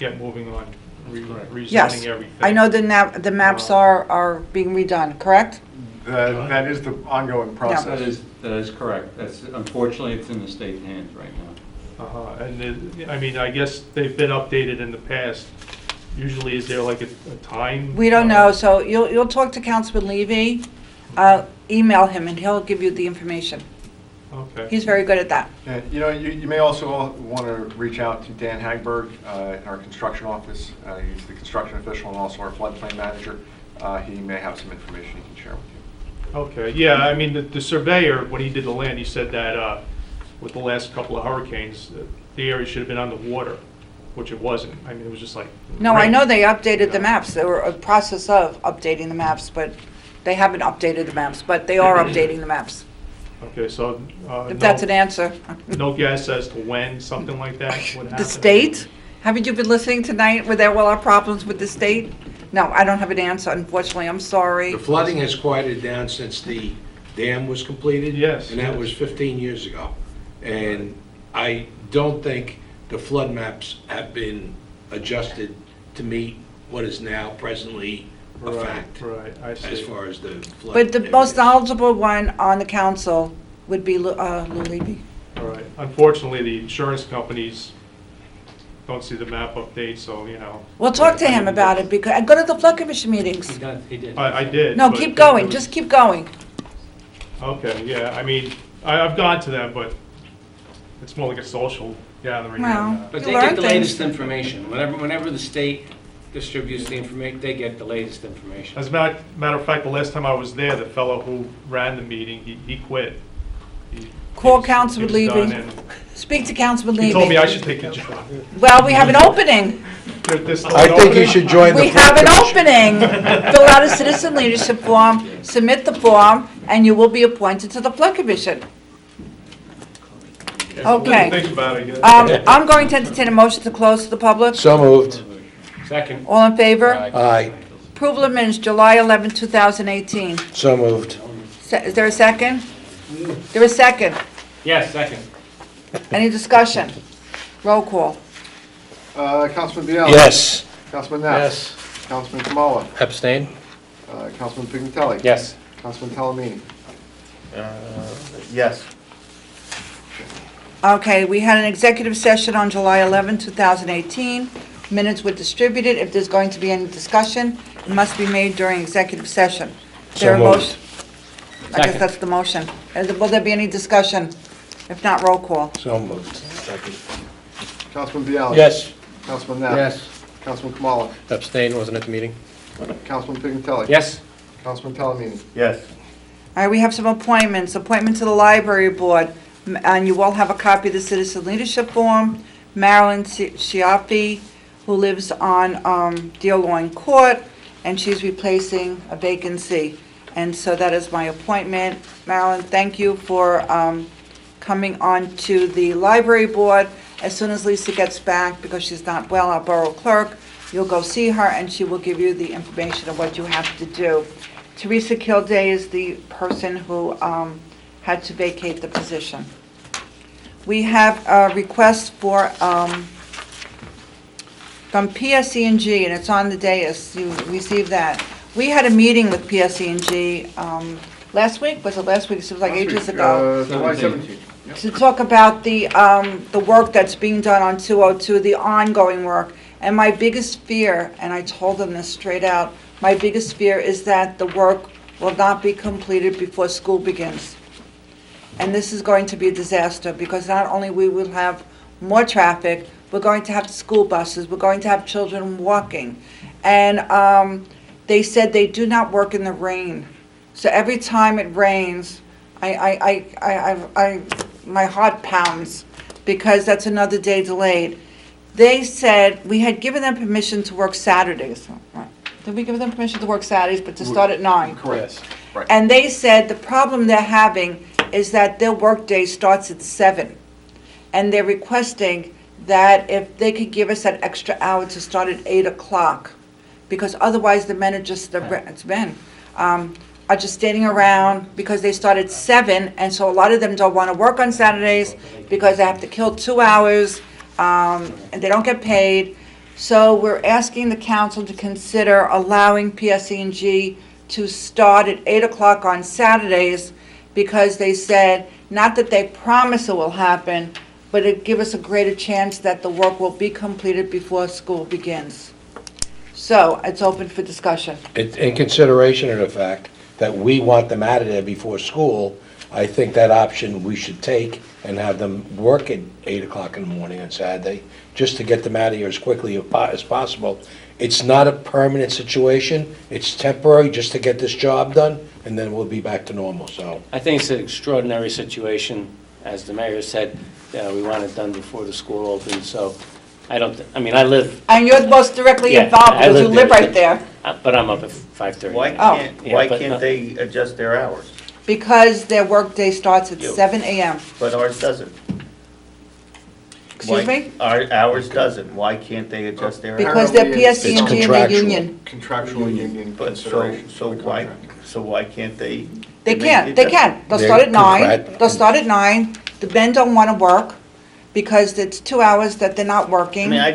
get moving on Yes. rezoning everything. I know the maps are being redone, correct? That is the ongoing process. That is correct. Unfortunately, it's in the state hands right now. And I mean, I guess they've been updated in the past. Usually, is there like a time? We don't know, so you'll talk to Councilman Levy, email him, and he'll give you the information. Okay. He's very good at that. Yeah, you know, you may also want to reach out to Dan Hagberg in our construction office. He's the construction official and also our floodplain manager. He may have some information he can share with you. Okay, yeah, I mean, the surveyor, when he did the land, he said that with the last couple of hurricanes, the area should have been underwater, which it wasn't. I mean, it was just like. No, I rain. know they updated the maps. They were a process of updating the maps, but they haven't updated the maps, but they are updating the maps. Okay, so. If that's an answer. No guess as to when, something like that would happen? The state? Haven't you been listening tonight where there were our problems with the state? No, I don't have an answer, unfortunately. I'm sorry. The flooding has quieted down since the dam was completed. Yes, And that yes. was 15 years ago. And I don't think the flood maps have been adjusted to meet what is now presently a Right, fact. right, I see. As far as the flood. But the most areas. knowledgeable one on the council would be Lou Levy. All right. Unfortunately, the insurance companies don't see the map update, so, you know. We'll talk to him about it, because, and go to the flood commission meetings. He did. I did. No, but keep it going, was- just keep going. Okay, yeah, I mean, I've gone to them, but it's more like a social gathering. Well, and, But You they learn get the things. latest information. Whenever the state distributes the information, they get the latest information. As a matter of fact, the last time I was there, the fellow who ran the meeting, he quit. Call he was Councilman done, Levy. and Speak to Councilman Levy. He told me I should take the job. Well, we have an opening. There's still I an think you opening? should join the. We flood have an commission. opening. Fill out a citizen leadership form, submit the form, and you will be appointed to the flood commission. Okay. Think about it, I guess. I'm going to entertain a motion to close to the public. So moved. Second. All in favor? Aye. Approval of minutes, July 11, 2018. So moved. Is there a second? There is a second. Yes, second. Any discussion? Roll call. Councilman Biella. Yes. Councilman Nass. Councilman Kamala. Abstain? Councilman Pignatelli. Yes. Councilman Talamini. Yes. Okay, we had an executive session on July 11, 2018. Minutes were distributed. If there's going to be any discussion, it must be made during executive session. Is there a So moved. motion? I guess that's the motion. Will there be any discussion? If not, roll call. So moved. Second. Councilman Biella. Yes. Councilman Nass. Councilman Kamala. Abstain, wasn't at the meeting? Councilman Pignatelli. Yes. Councilman Talamini. Yes. All right, we have some appointments. Appointment to the library board, and you all have a copy of the citizen leadership form. Marilyn Chiaffi, who lives on Deer Loin Court, and she's replacing a vacancy. And so that is my appointment. Marilyn, thank you for coming on to the library board. As soon as Lisa gets back, because she's not well, our borough clerk, you'll go see her, and she will give you the information of what you have to do. Teresa Kilday is the person who had to vacate the position. We have a request for, from PSE&G, and it's on the dais, you received that. We had a meeting with PSE&G last week, was it last week? It was like ages ago. July 17th. Yep. To talk about the work that's being done on 202, the ongoing work. And my biggest fear, and I told them this straight out, my biggest fear is that the work will not be completed before school begins. And this is going to be a disaster, because not only we will have more traffic, we're going to have school buses, we're going to have children walking. And they said they do not work in the rain. So every time it rains, my heart pounds, because that's another day delayed. They said we had given them permission to work Saturdays. Did we give them permission to work Saturdays, but to start at 9? Correct. Right. And they said the problem they're having is that their workday starts at 7. And they're requesting that if they could give us that extra hour to start at 8 o'clock, because otherwise the men are just, are just standing around because they start at 7, and so a lot of them don't want to work on Saturdays because they have to kill 2 hours, and they don't get paid. So we're asking the council to consider allowing PSE&G to start at 8 o'clock on Saturdays, because they said, not that they promise it will happen, but it give us a greater chance that the work will be completed before school begins. So it's open for discussion. In consideration of the fact that we want them out of there before school, I think that option we should take and have them work at 8 o'clock in the morning on Saturday, just to get them out of here as quickly as possible. It's not a permanent situation, it's temporary, just to get this job done, and then we'll be back to normal, so. I think it's an extraordinary situation, as the mayor said, we want it done before the school opens, so I live. And you're most directly Yeah, involved I because you live right there. But I'm up at 5:30. Why Oh. can't, Yeah, why but can't no- they adjust their hours? Because their workday starts at You. 7 a.m. But ours doesn't. Excuse Why- me? Ours doesn't. Why can't they adjust their hours? Because they're Apparently it's PSC and G and they're contractual. union. Contractual union But so, consideration. so why, so why can't they? They make can't, the they can. They'll They're start at 9, correct. they'll start at 9. The men don't want to work because it's 2 hours that they're not I working. mean, and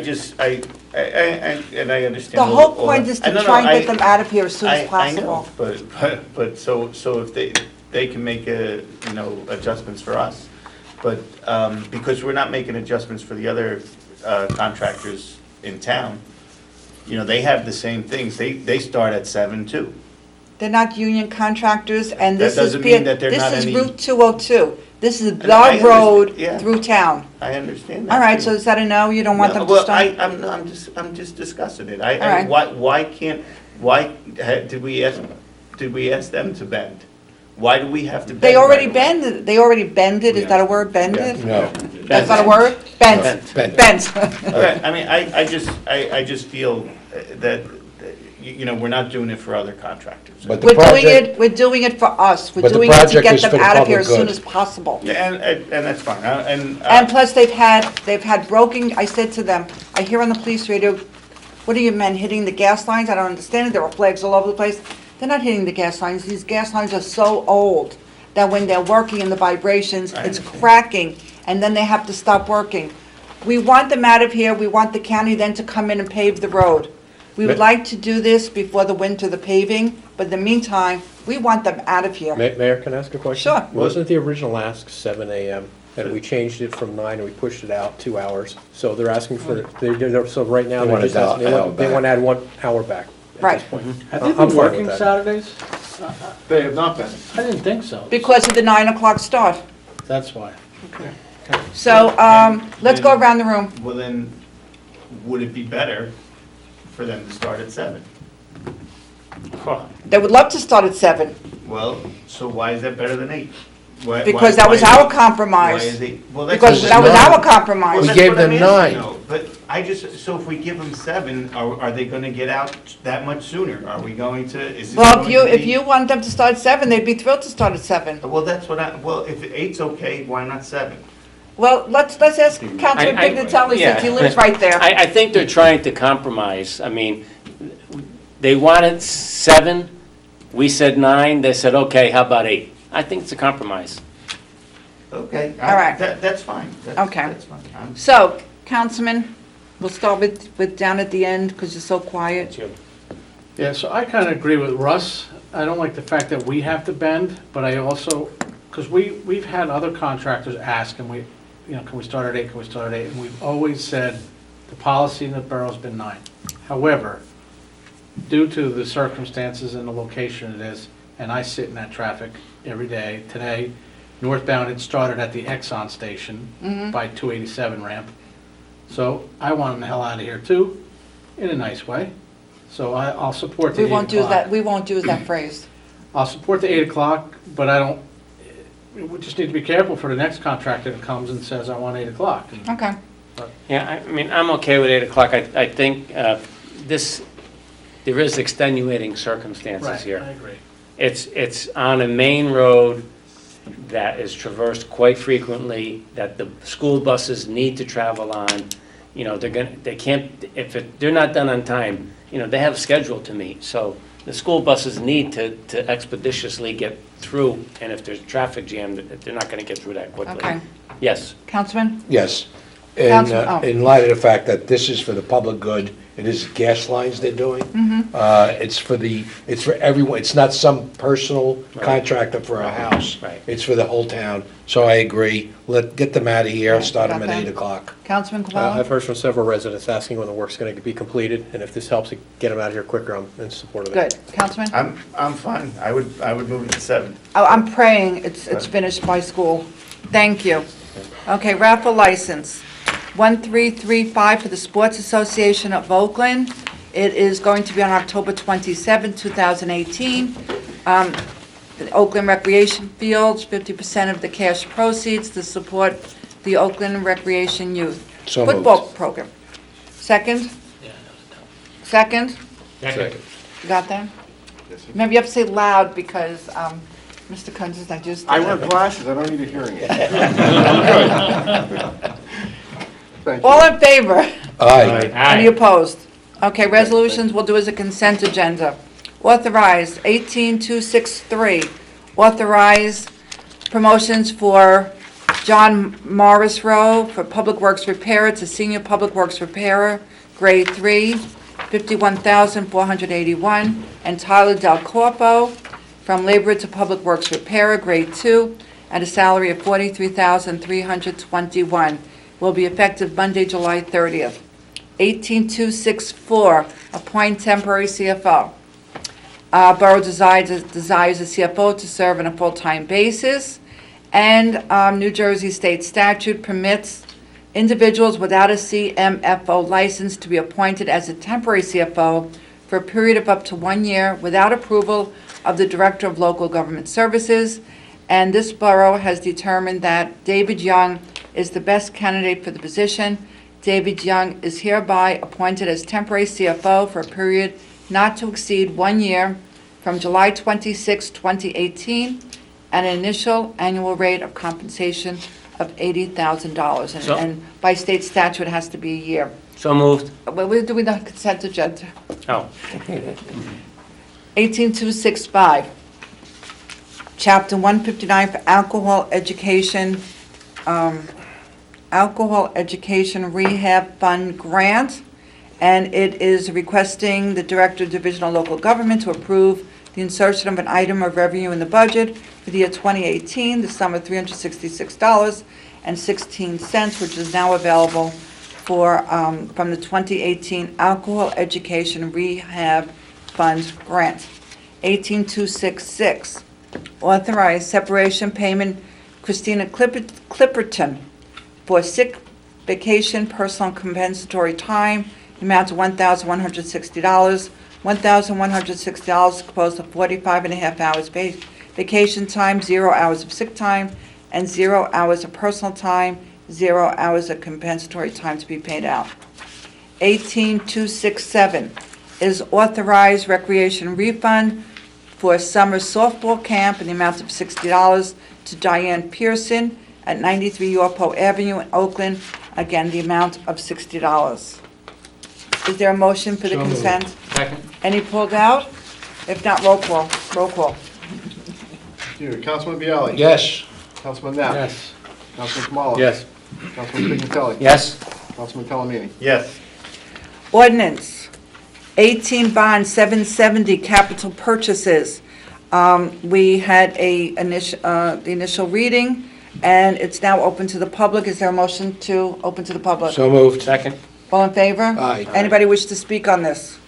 I understand. The all- whole all point that. is I to don't try and know, get them out of here as soon as I know, possible. but so if they can make adjustments for us, but, because we're not making adjustments for the other, contractors in town, they have the same things, they start at 7 too. They're not union contractors, and That this is, doesn't mean that they're not this is any- Route 202. This is I the understand, road yeah. through town. I understand that. All right, too. so is that a no? You don't want them to Well, start? I'm just discussing it. All right. Did we ask them to bend? Why do we have to bend? They already right away? bended, they already bended, is that a word, bended? No. That's not a word? Bent, Bent. bent. Okay, I mean, I just feel that, we're not doing it for other contractors. But the We're doing it for us. We're But the doing it to project get is them for the out of here as public soon good. as possible. Yeah, and that's fine, And plus, they've had broken, I said to them, I hear on the police radio, what are you men hitting the gas lines? I don't understand it, there were flags all over the place. They're not hitting the gas lines, these gas lines are so old that when they're working in the vibrations, I it's understand. cracking, and then they have to stop working. We want them out of here, we want the county then to come in and pave the road. We would like to do this before the winter, the paving, but in the meantime, we want them out of here. Mayor, can I ask a question? Sure. Wasn't the original ask 7 a.m., and we changed it from 9, and we pushed it out 2 hours? So they're asking for, so right now, They they're want just an asking, hour they back. want to add 1 hour back at Right. this point. Have I'm they fine been with working that. Saturdays? They have not been. I didn't think so. Because of the 9 o'clock start. That's why. So, let's go around the room. well then, would it be better for them to start at 7? They would love to start at 7, Well, so why is that better than 8? because that was our compromise. Why is 8? Well, that's Because that was our Well, compromise. We that's gave what I'm them asking, 9. though. But so if we give them 7, are they gonna get out that much sooner? Are we going to, is this Well, going to if be- you want them to start at 7, they'd be thrilled to start at 7. Well, that's what well, if 8's okay, why not 7? Well, let's ask Councilman Pignatelli, since he lives right there. I think they're trying to compromise. I mean, they wanted 7, we said 9, they said, okay, how about 8? I think it's a compromise. Okay. All right. That's fine. Okay. That's fine. So, Councilman, we'll start with down at the end, because you're so quiet. It's you. Yeah, so I kind of agree with Russ. I don't like the fact that we have to bend, but I also, because we've had other contractors ask, and can we start at 8, can we start at 8? And we've always said, the policy in the borough's been 9. However, due to the circumstances and the location it is, and I sit in that traffic every day, today, northbound, it started at the Exxon station by 287 ramp. So I want them the hell out of here too, in a nice way. So I'll support the 8 We won't o'clock. use that phrase. I'll support the 8 o'clock, but we just need to be careful for the next contractor that comes and says, I want 8 o'clock. Okay. Yeah, I mean, I'm okay with 8 o'clock. I think there is extenuating circumstances Right, here. I agree. It's on a main road that is traversed quite frequently, that the school buses need to travel on. They can't, they're not done on time, they have a schedule to meet. So the school buses need to expeditiously get through, and if there's traffic jam, they're not gonna get through that quickly. Okay. Yes. Councilman? Yes. Councilman, oh. In light of the fact that this is for the public good, It is gas lines they're doing. Mhm. It's for everyone. It's not some personal contractor for a house. Right. It's for the whole town. So I agree. Get them out of here, Right, start them got at that. 8 o'clock. Councilman I've Cavallo? heard from several residents asking when the work's going to be completed, and if this helps get them out of here quicker, I'm in support of that. Good. Councilman? I'm fine. I would move it to 7. Oh, I'm praying it's finished by school. Thank you. Okay, raffle license, 1335 for the Sports Association of Oakland. It is going to be on October 27, 2018. The Oakland Recreation Fields, 50% of the cash proceeds to support the Oakland Recreation Youth So moved. Football Program. Second? Second? Second. You got that? Maybe you have to say loud because Mr. Kunz, I just... I wear glasses, I don't need a hearing aid. Thank you. All in favor? Aye. Any opposed? Okay, resolutions we'll do as a consent agenda. Authorize 18263, authorize promotions for John Morris Rowe for Public Works Repairer to Senior Public Works Repairer, Grade 3, $51,481, and Tyler Del Corpo from Laborer to Public Works Repairer, Grade 2, at a salary of $43,321. Will be effective Monday, July 30th. 18264, appoint temporary CFO. Borough desires a CFO to serve on a full-time basis, and New Jersey State statute permits individuals without a CMFO license to be appointed as a temporary CFO for a period of up to 1 year without approval of the Director of Local Government Services, and this borough has determined that David Young is the best candidate for the position. David Young is hereby appointed as temporary CFO for a period not to exceed 1 year from July 26, 2018, at an initial annual rate of compensation of $80,000. So- And by state statute, it has to be a year. So moved. Well, we're doing the consent agenda. Oh. 18265, Chapter 159 for Alcohol Education Rehab Fund Grant, and it is requesting the Director of Divisional Local Government to approve the insertion of an item of revenue in the budget for the year 2018, the sum of $366.16, which is now available for, from the 2018 Alcohol Education Rehab Fund Grant. 18266, authorize separation payment Christina Clipperton for sick vacation personal compensatory time, the amount of $1,160. $1,160 composed of 45 and a half hours vacation time, 0 hours of sick time, and 0 hours of personal time, 0 hours of compensatory time to be paid out. 18267 is authorized recreation refund for summer softball camp in the amount of $60 to Diane Pearson at 93 Yorpo Avenue in Oakland, again, the amount of $60. Is there a motion for the So moved. consent? Second. Any pulled out? If not, roll call. Roll call. Thank you. Councilman Bialy? Yes. Councilman Knapp? Yes. Councilman Kamala? Yes. Councilman Pignatelli? Yes. Councilman Talamini? Yes. Ordinance, 18 Bond 770 capital purchases. We had the initial reading, and it's now open to the public. Is there a motion to open to the public? So moved. Second. All in favor? Aye. Anybody wish to speak on this?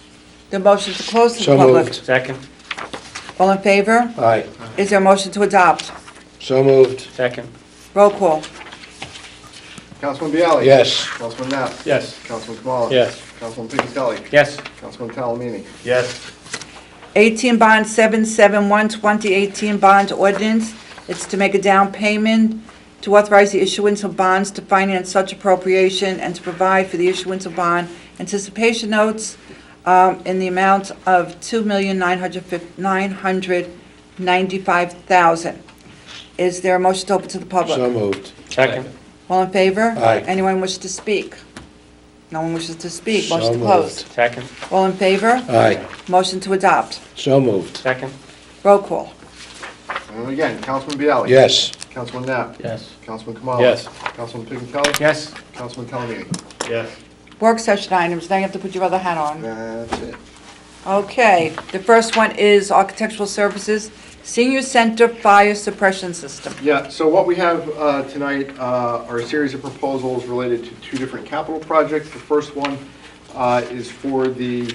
The motion to close to the So public? moved. Second. All in favor? Aye. Is there a motion to adopt? So moved. Second. Roll call. Councilman Bialy? Yes. Councilman Knapp? Yes. Councilman Kamala? Yes. Councilman Pignatelli? Yes. Councilman Talamini? Yes. 18 Bond 771, 2018 Bond Ordinance. It's to make a down payment, to authorize the issuance of bonds to finance such appropriation, and to provide for the issuance of bond anticipation notes in the amount of $2,995,000. Is there a motion to open to the public? So moved. Second. All in favor? Aye. Anyone wish to speak? No one wishes to speak. So Motion to moved. close. Second. All in favor? Aye. Motion to adopt. So moved. Second. Roll call. And again, Councilman Bialy? Yes. Councilman Knapp? Yes. Councilman Kamala? Yes. Councilman Pignatelli? Yes. Councilman Talamini? Yes. work session items. Now you have to put your other hat on. That's it. Okay, the first one is Architectural Services, Senior Center Fire Suppression System. Yeah, so what we have tonight are a series of proposals related to two different capital projects. The first one is for the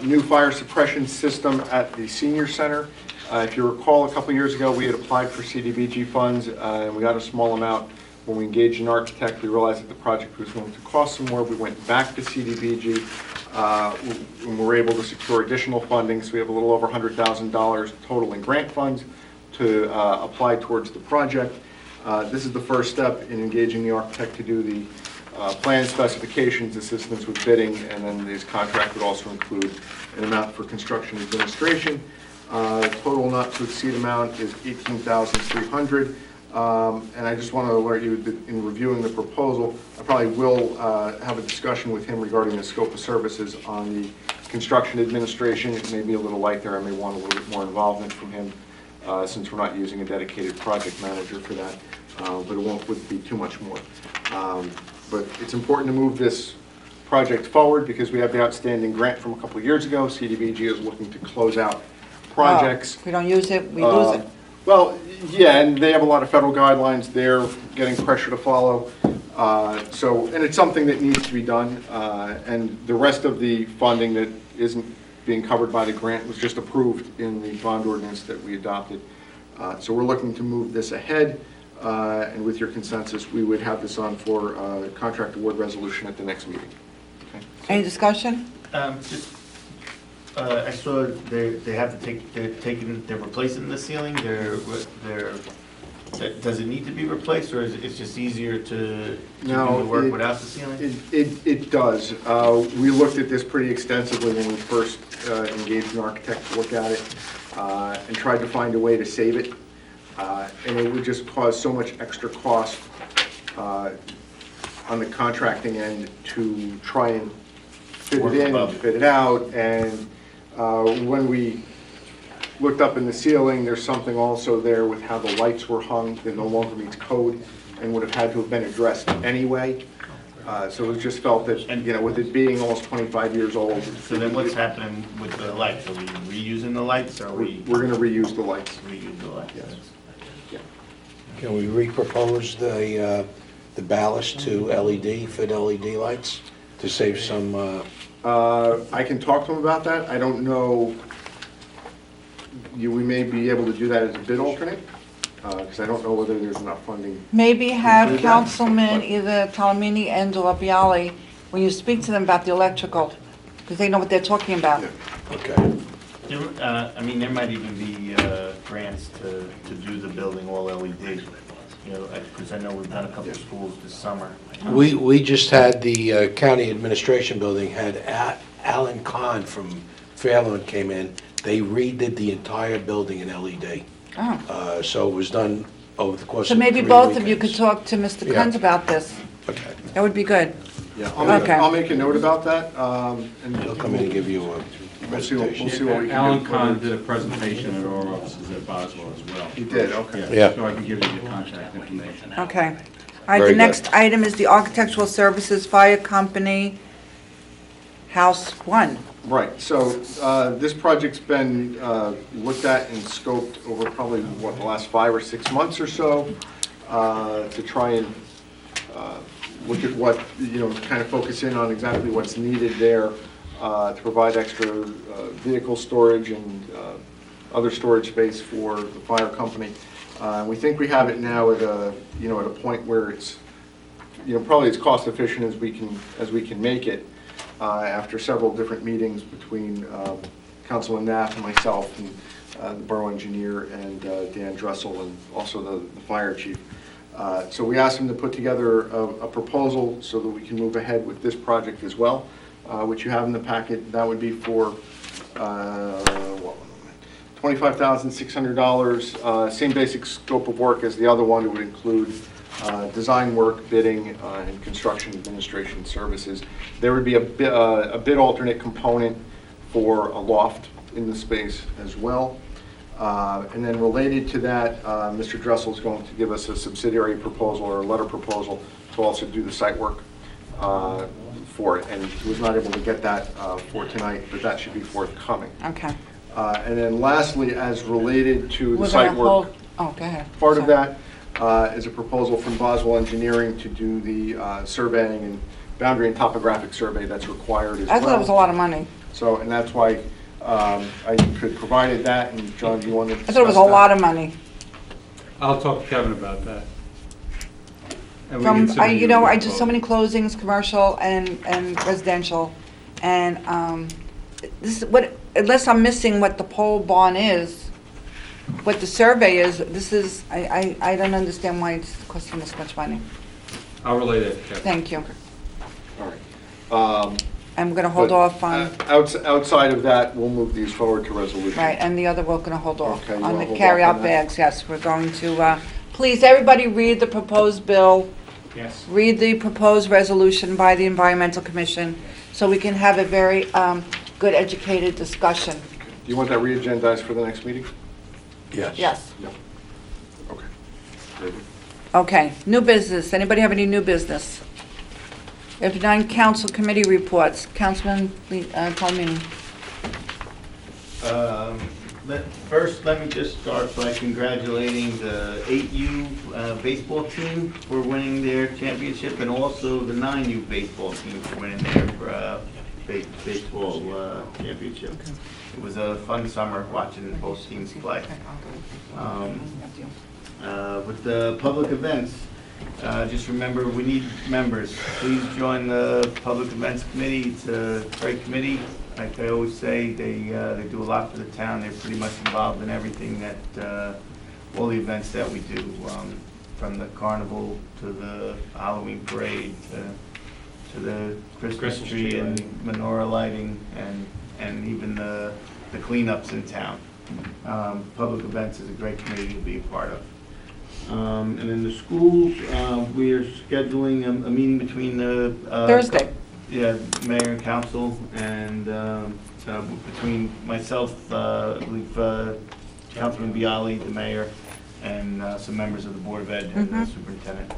new fire suppression system at the senior center. If you recall, a couple years ago, we had applied for CDBG funds, and we got a small amount. When we engaged an architect, we realized that the project was going to cost some more. We went back to CDBG, and we were able to secure additional funding, so we have a little over $100,000 total in grant funds to apply towards the project. This is the first step in engaging the architect to do the plan specifications, assistance with bidding, and then this contract would also include an amount for construction administration. Total not to exceed amount is $18,300. And I just want to alert you that in reviewing the proposal, I probably will have a discussion with him regarding the scope of services on the construction administration. It may be a little light there. I may want a little bit more involvement from him since we're not using a dedicated project manager for that, but it won't be too much more. But it's important to move this project forward because we have the outstanding grant from a couple of years ago. CDBG is looking to close out projects. If we don't use it, we lose it. Well, yeah, and they have a lot of federal guidelines. They're getting pressure to follow. And it's something that needs to be done. And the rest of the funding that isn't being covered by the grant was just approved in the bond ordinance that we adopted. So we're looking to move this ahead. And with your consensus, we would have this on for contract award resolution at the next meeting. Okay. Any discussion? I saw they have to they're replacing the ceiling. Does it need to be replaced, or is it just easier to do the work without the ceiling? It does. We looked at this pretty extensively when we first engaged an architect to look at it and tried to find a way to save it. And it would just cause so much extra cost on the contracting end to try and fit it in and fit it out. And when we looked up in the ceiling, there's something also there with how the lights were hung that no longer meets code and would have had to have been addressed anyway. So it just felt that, with it being almost 25 years old. So then what's happening with the lights? Are we reusing the lights? We're going to reuse the lights. Reuse the lights. Yes. Yeah. Can we repropose the ballast to LED, fit LED lights to save some? I can talk to him about that. I don't know. We may be able to do that as a bid alternate, because I don't know whether there's enough funding. Maybe have Councilman either Talamini and or Bialy, when you speak to them about the electrical, because they know what they're talking about. Yeah. Okay. There might even be grants to do the building all LED. Because I know we've done a couple of schools this summer. We just had the county administration building, had Alan Kahn from Fairlawn came in. They redid the entire building in LED. Oh. So it was done over the course So of maybe 3 both of you could weekends. talk to Mr. Yeah. Kunz about this. Okay. That would be good. Yeah, Okay. I'll make a note about that. And He'll come in and give you a we'll see what we presentation. can do. Alan Kahn did a presentation at our offices at Boswell as well. He did, okay. Yeah. So I can give you the contact information. Okay. All right, Very the good. next item is the Architectural Services Fire Company House 1. Right, so this project's been looked at and scoped over probably, the last 5 or 6 months or so to try and look at what, kind of focus in on exactly what's needed there to provide extra vehicle storage and other storage space for the fire company. We think we have it now at a, at a point where it's, probably as cost efficient as we can make it. After several different meetings between Councilman Knapp and myself and the borough engineer and Dan Dressel and also the fire chief. So we asked him to put together a proposal so that we can move ahead with this project as well, which you have in the packet. That would be for $25,600, same basic scope of work as the other one. It would include design work, bidding, and construction administration services. There would be a bid alternate component for a loft in the space as well. And then related to that, Mr. Dressel is going to give us a subsidiary proposal or a letter proposal to also do the site work for it, and he was not able to get that for tonight, but that should be forthcoming. Okay. And then lastly, as related to the We're site gonna work, hold, oh, go ahead. part of Sorry. that is a proposal from Boswell Engineering to do the surveying and boundary and topographic survey that's required as well. I thought it was a lot of money. So, and that's why I could provided that, and John, do you want to I discuss thought it was a lot of money. I'll talk to Kevin about that. And we can From, submit you you know, a I just so many proposal. closings, commercial and residential, and this is what, unless I'm missing what the pole barn is, what the survey is, this is, I don't understand why it's costing this much money. I'll relay that to Kevin. Thank you. All right. I'm gonna hold But, off on, Outside of that, we'll move these forward to resolution. right, and the other we're gonna hold off. Okay, you On wanna the hold off carry-out on that? bags, yes, we're going to, please, everybody read the proposed bill. Yes. Read the proposed resolution by the Environmental Commission, so we can have a very good educated discussion. Do you want that re-agendized for the next meeting? Yes. Yes. No. Okay. Very good. Okay, new business. Anybody have any new business? If none, council committee reports. Councilman Palmini. First, let me just start by congratulating the 8U baseball team for winning their championship, and also the 9U baseball team for winning their baseball championship. It was a fun summer watching both teams play. With the public events, just remember, we need members. Please join the Public Events Committee. It's a great committee. Like I always say, they do a lot for the town. They're pretty much involved in everything that, all the events that we do, from the carnival to the Halloween parade to the Christmas tree and menorah lighting and even the cleanups in town. Public Events is a great committee to be a part of. And in the schools, we are scheduling a meeting between the Thursday. Yeah, mayor and council, and between myself, I believe Councilman Bialy, the mayor, and some members of the Board of Ed and the superintendent.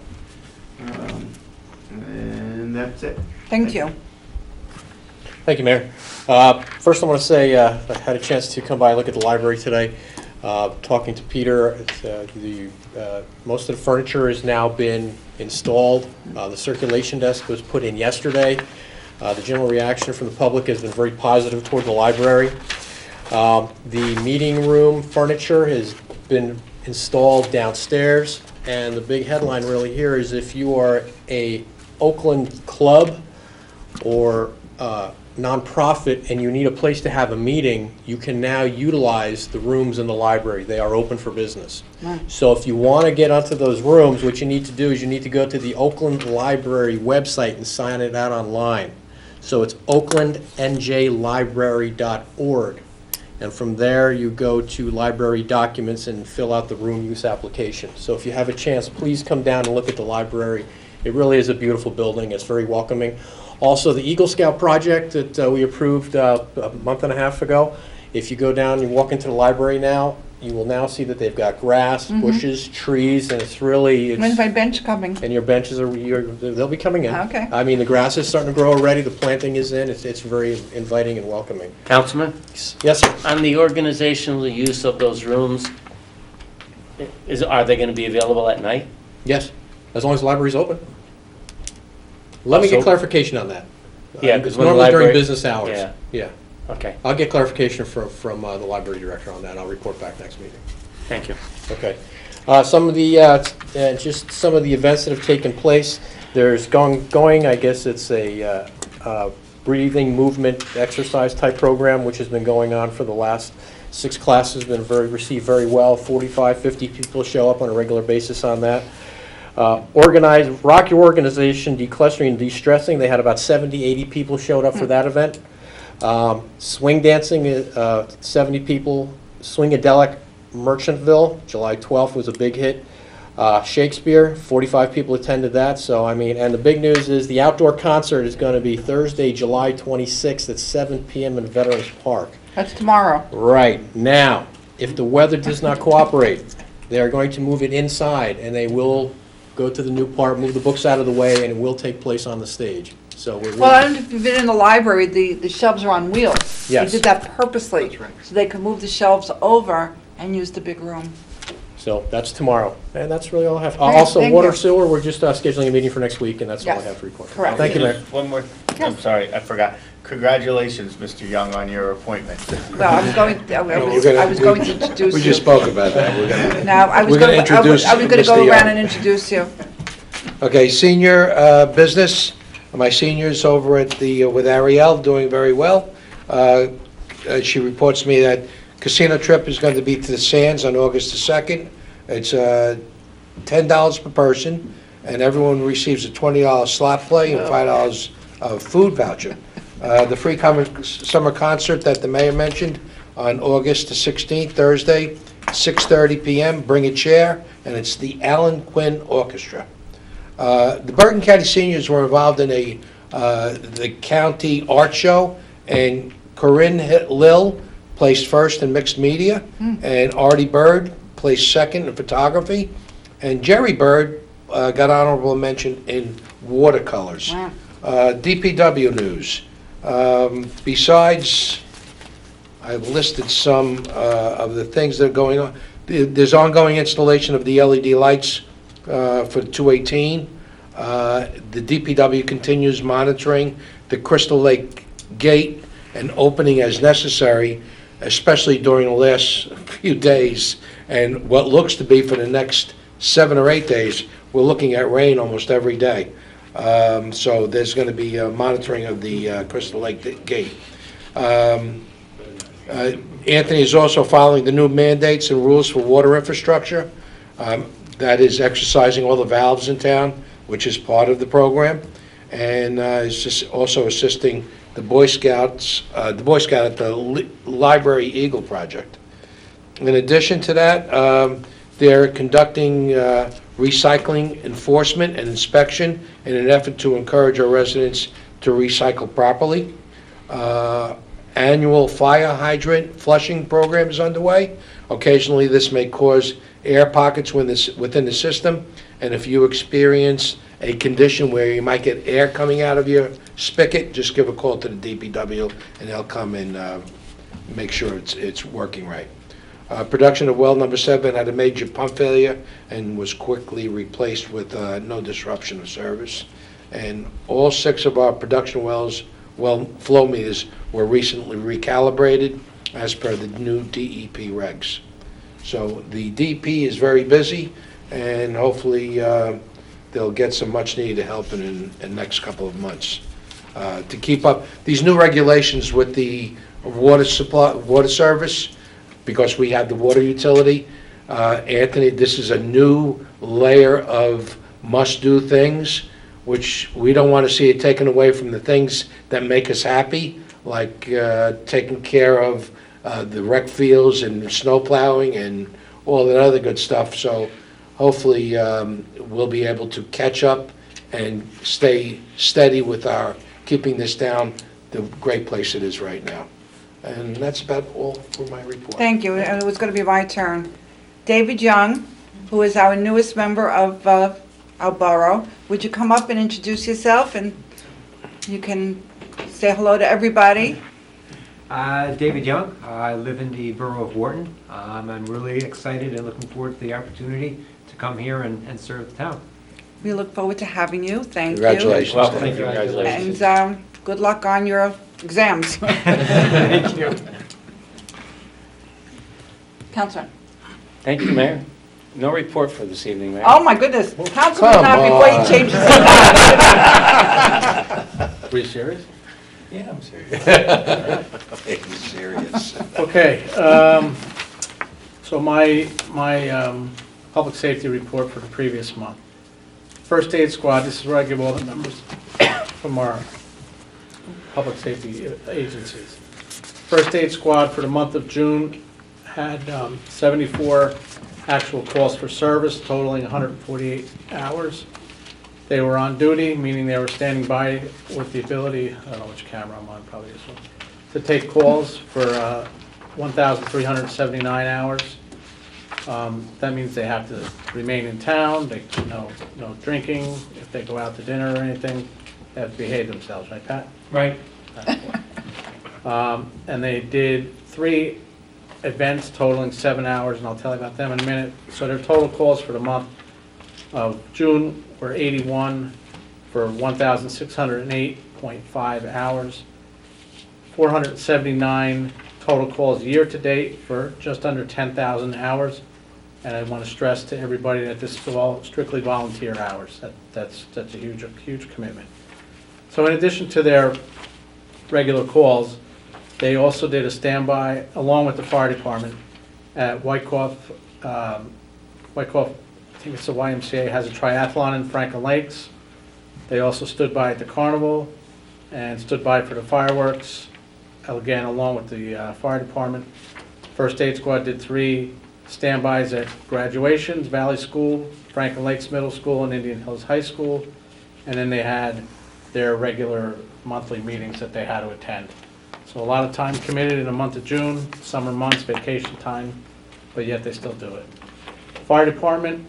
And that's it. Thank you. Thank you, Mayor. First, I want to say I had a chance to come by and look at the library today. Talking to Peter, most of the furniture has now been installed. The circulation desk was put in yesterday. The general reaction from the public has been very positive toward the library. The meeting room furniture has been installed downstairs, and the big headline really here is if you are a Oakland club or nonprofit and you need a place to have a meeting, you can now utilize the rooms in the library. They are open for business. So if you want to get onto those rooms, what you need to do is you need to go to the Oakland Library website and sign it out online. So it's oaklandnjlibrary.org. And from there, you go to library documents and fill out the room use application. So if you have a chance, please come down and look at the library. It really is a beautiful building. It's very welcoming. Also, the Eagle Scout project that we approved a month and a half ago, if you go down and you walk into the library now, you will now see that they've got grass, bushes, trees, and it's really... When's my bench coming? And your benches they'll be coming in. Okay. I mean, the grass is starting to grow already, the planting is in, it's very inviting and welcoming. Councilman, Yes, sir. on the organizational use of those rooms, are they going to be available at night? Yes, as long as the library's open. Let me get Also- clarification on that. Yeah, It's 'cause when the normally during library- business hours. Yeah. Yeah. Okay, I'll get clarification from the library director on that. I'll report back next meeting. thank you. Okay. Some of the, just some of the events that have taken place. There's going, I guess it's a breathing movement exercise type program, which has been going on for the last 6 classes, been received very well. 45, 50 people show up on a regular basis on that. Rock Your Organization, Declustering and De-Stressing, they had about 70, 80 people showed up for that event. Swing dancing, 70 people. Swingadelic Merchantville, July 12th was a big hit. Shakespeare, 45 people attended that. So, I mean, and the big news is the outdoor concert is going to be Thursday, July 26th at 7 p.m. in Veterans Park. That's tomorrow. Right. Now, if the weather does not cooperate, they are going to move it inside, and they will go to the new part, move the books out of the way, and it will take place on the stage. So we're Well, I really, don't know if you've been in the library, the shelves are on wheels. Yes. They did that purposely. That's right. So they could move the shelves over and use the big room. so that's tomorrow, and that's really all I have. Great, Also, thank water you. sewer, we're just scheduling a meeting for next week, and that's all I Yes, have to report. correct. Thank you, Mayor. Just one more, I'm sorry, I forgot. Congratulations, Mr. Young, on your appointment. Well, I was going, I was going to introduce you. We just spoke about that. We're gonna- No, I was We're going gonna to, I was introduce going to go Mr. around Young. and introduce you. Okay, senior business, my seniors over at the, with Ariel, doing very well. She reports to me that casino trip is going to be to the Sands on August the 2nd. It's $10 per person, and everyone receives a $20 slot play and $5 food voucher. The free summer concert that the mayor mentioned on August the 16th, Thursday, 6:30 p.m., bring a chair, and it's the Alan Quinn Orchestra. The Bergen County seniors were involved in the county art show, and Corinne Lill placed first in mixed media, and Artie Bird placed second in photography, and Jerry Bird got honorable mention in watercolors. Wow. DPW news. Besides, I've listed some of the things that are going on. There's ongoing installation of the LED lights for 218. The DPW continues monitoring the Crystal Lake Gate and opening as necessary, especially during the last few days. And what looks to be for the next 7 or 8 days, we're looking at rain almost every day. So there's going to be monitoring of the Crystal Lake Gate. Anthony is also following the new mandates and rules for water infrastructure. That is exercising all the valves in town, which is part of the program, and is just also assisting the Boy Scouts, the Boy Scout at the Library Eagle Project. In addition to that, they're conducting recycling enforcement and inspection in an effort to encourage our residents to recycle properly. Annual fire hydrant flushing program is underway. Occasionally, this may cause air pockets within the system, and if you experience a condition where you might get air coming out of your spigot, just give a call to the DPW, and they'll come and make sure it's working right. Production of well number 7 had a major pump failure and was quickly replaced with no disruption of service. And all 6 of our production wells, flow meters, were recently recalibrated as per the new DEP regs. So the DEP is very busy, and hopefully they'll get some much-needed help in the next couple of months to keep up these new regulations with the water service, because we have the water utility. Anthony, this is a new layer of must-do things, which we don't want to see it taken away from the things that make us happy, like taking care of the rec fields and snow plowing and all that other good stuff. So hopefully we'll be able to catch up and stay steady with our keeping this down the great place it is right now. And that's about all for my report. Thank you, and it was going to be my turn. David Young, who is our newest member of our borough, would you come up and introduce yourself, and you can say hello to everybody? David Young. I live in the borough of Wharton. I'm really excited and looking forward to the opportunity to come here and serve the town. We look forward to having you. Thank you. Congratulations. Well, thank you. Congratulations. And good luck on your exams. Thank you. Counselor. Thank you, Mayor. No report for this evening, Mayor. Oh, my goodness. Councilman, come now before on. you change Were you serious? Yeah, I'm serious. He's serious. Okay, so my public safety report for the previous month. First aid squad, this is where I give all the numbers from our public safety agencies. First aid squad for the month of June had 74 actual calls for service, totaling 148 hours. They were on duty, meaning they were standing by with the ability, I don't know which camera I'm on, probably this one, to take calls for 1,379 hours. That means they have to remain in town, no drinking, if they go out to dinner or anything, They have to behave themselves, right, Pat? Right. And they did 3 events totaling 7 hours, and I'll tell you about them in a minute. So their total calls for the month of June were 81 for 1,608.5 hours. 479 total calls year-to-date for just under 10,000 hours. And I want to stress to everybody that this is all strictly volunteer hours. That's a huge commitment. So in addition to their regular calls, they also did a standby, along with the fire department, at Wyckoff. Wyckoff, I think it's the YMCA, has a triathlon in Franklin Lakes. They also stood by at the carnival and stood by for the fireworks, again, along with the fire department. First aid squad did 3 standbys at graduations, Valley School, Franklin Lakes Middle School, and Indian Hills High School. And then they had their regular monthly meetings that they had to attend. So a lot of time committed in the month of June, summer months, vacation time, but yet they still do it. Fire department,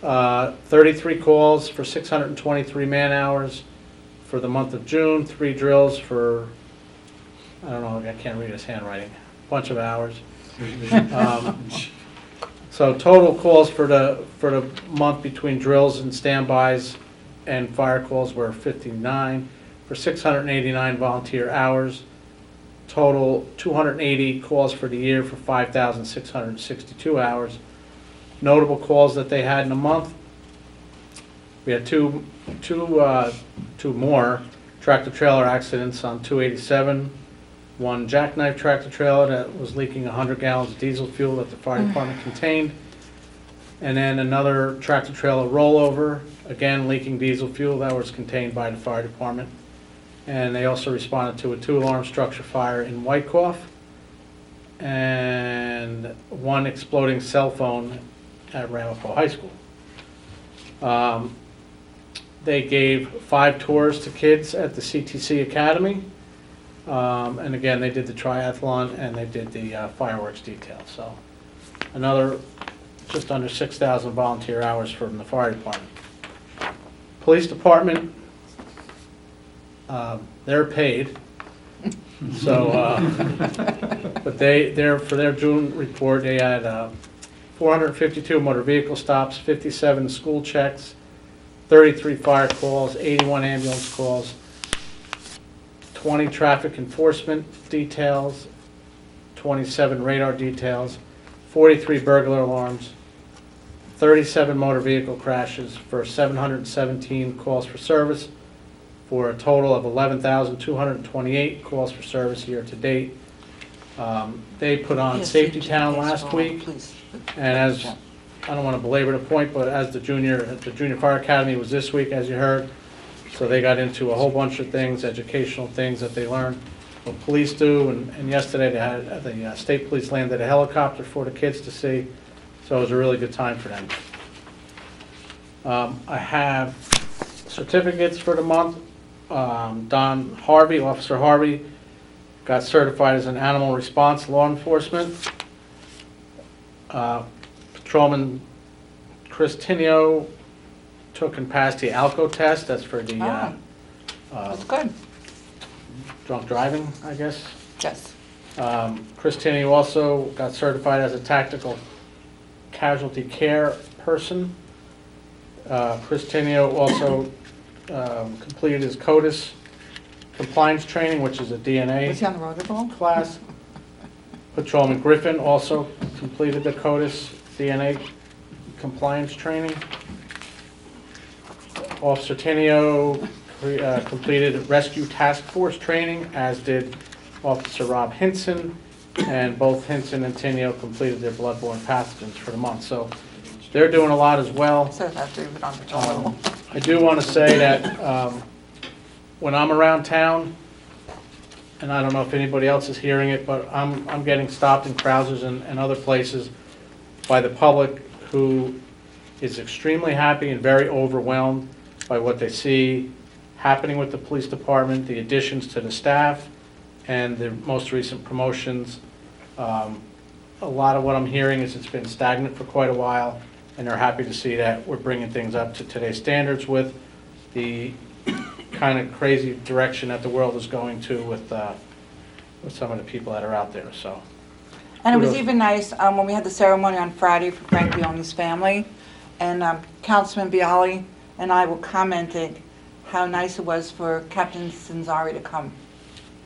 33 calls for 623 man-hours for the month of June, 3 drills for, I don't know, I can't read his handwriting, bunch of hours. So total calls for the month between drills and standbys and fire calls were 59 for 689 volunteer hours. Total 280 calls for the year for 5,662 hours. Notable calls that they had in a month. We had two more tractor trailer accidents on 287. One jackknife tractor trailer that was leaking 100 gallons of diesel fuel that the fire department contained. And then another tractor trailer rollover, again leaking diesel fuel that was contained by the fire department. And they also responded to a 2-alarm structure fire in Wyckoff and 1 exploding cell phone at Ramapo High School. They gave 5 tours to kids at the CTC Academy. And again, they did the triathlon and they did the fireworks detail. So another just under 6,000 volunteer hours from the fire department. Police department, they're paid. So, but for their June report, they had 452 motor vehicle stops, 57 school checks, 33 fire calls, 81 ambulance calls, 20 traffic enforcement details, 27 radar details, 43 burglar alarms, 37 motor vehicle crashes for 717 calls for service, for a total of 11,228 calls for service year to date. They put on Safety Town last week, and as, I don't want to belabor the point, but as the junior fire academy was this week, as you heard, so they got into a whole bunch of things, educational things that they learned, what police do, and yesterday they had the state police landed a helicopter for the kids to see, so it was a really good time for them. I have certificates for the month. Don Harvey, Officer Harvey, got certified as an animal response law enforcement. Patrolman Chris Tinio took and passed the ALCO test. That's for the That's good. drunk driving, I guess. Yes. Chris Tinio also got certified as a tactical casualty care person. Chris Tinio also completed his CODIS compliance training, which is a DNA Was he on the road at all? class. Patrolman Griffin also completed the CODIS DNA compliance training. Officer Tinio completed rescue task force training, as did Officer Rob Hinson, and both Hinson and Tinio completed their bloodborne pathogens for the month. So they're doing a lot as well. So that's even on patrol. I do want to say that when I'm around town, and I don't know if anybody else is hearing it, but I'm getting stopped in Krausers and other places by the public who is extremely happy and very overwhelmed by what they see happening with the police department, the additions to the staff, and the most recent promotions. A lot of what I'm hearing is it's been stagnant for quite a while, and they're happy to see that we're bringing things up to today's standards with the kind of crazy direction that the world is going to with some of the people that are out there, so. And it was Kudos. even nice when we had the ceremony on Friday for Frank Leone's family, and Councilman Bialy and I were commenting how nice it was for Captain Sanzari to come.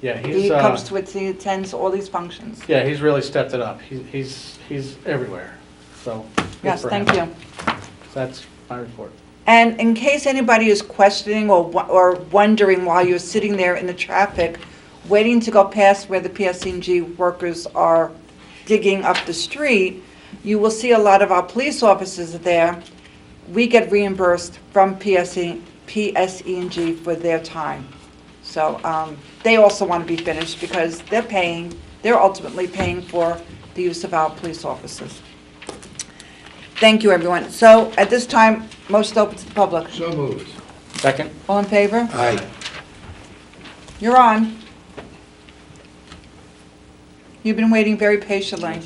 Yeah, He comes to it, he attends all these functions. Yeah, he's really stepped it up. He's everywhere, so. good Yes, for thank him. you. That's my report. And in case anybody is questioning or wondering while you're sitting there in the traffic, waiting to go past where the PSC&G workers are digging up the street, you will see a lot of our police officers there. We get reimbursed from PSE&G for their time. So they also want to be finished because they're ultimately paying for the use of our police officers. Thank you, everyone. So at this time, motion open to the public. So moved. Second? All in favor? Aye. You're on. You've been waiting very patiently.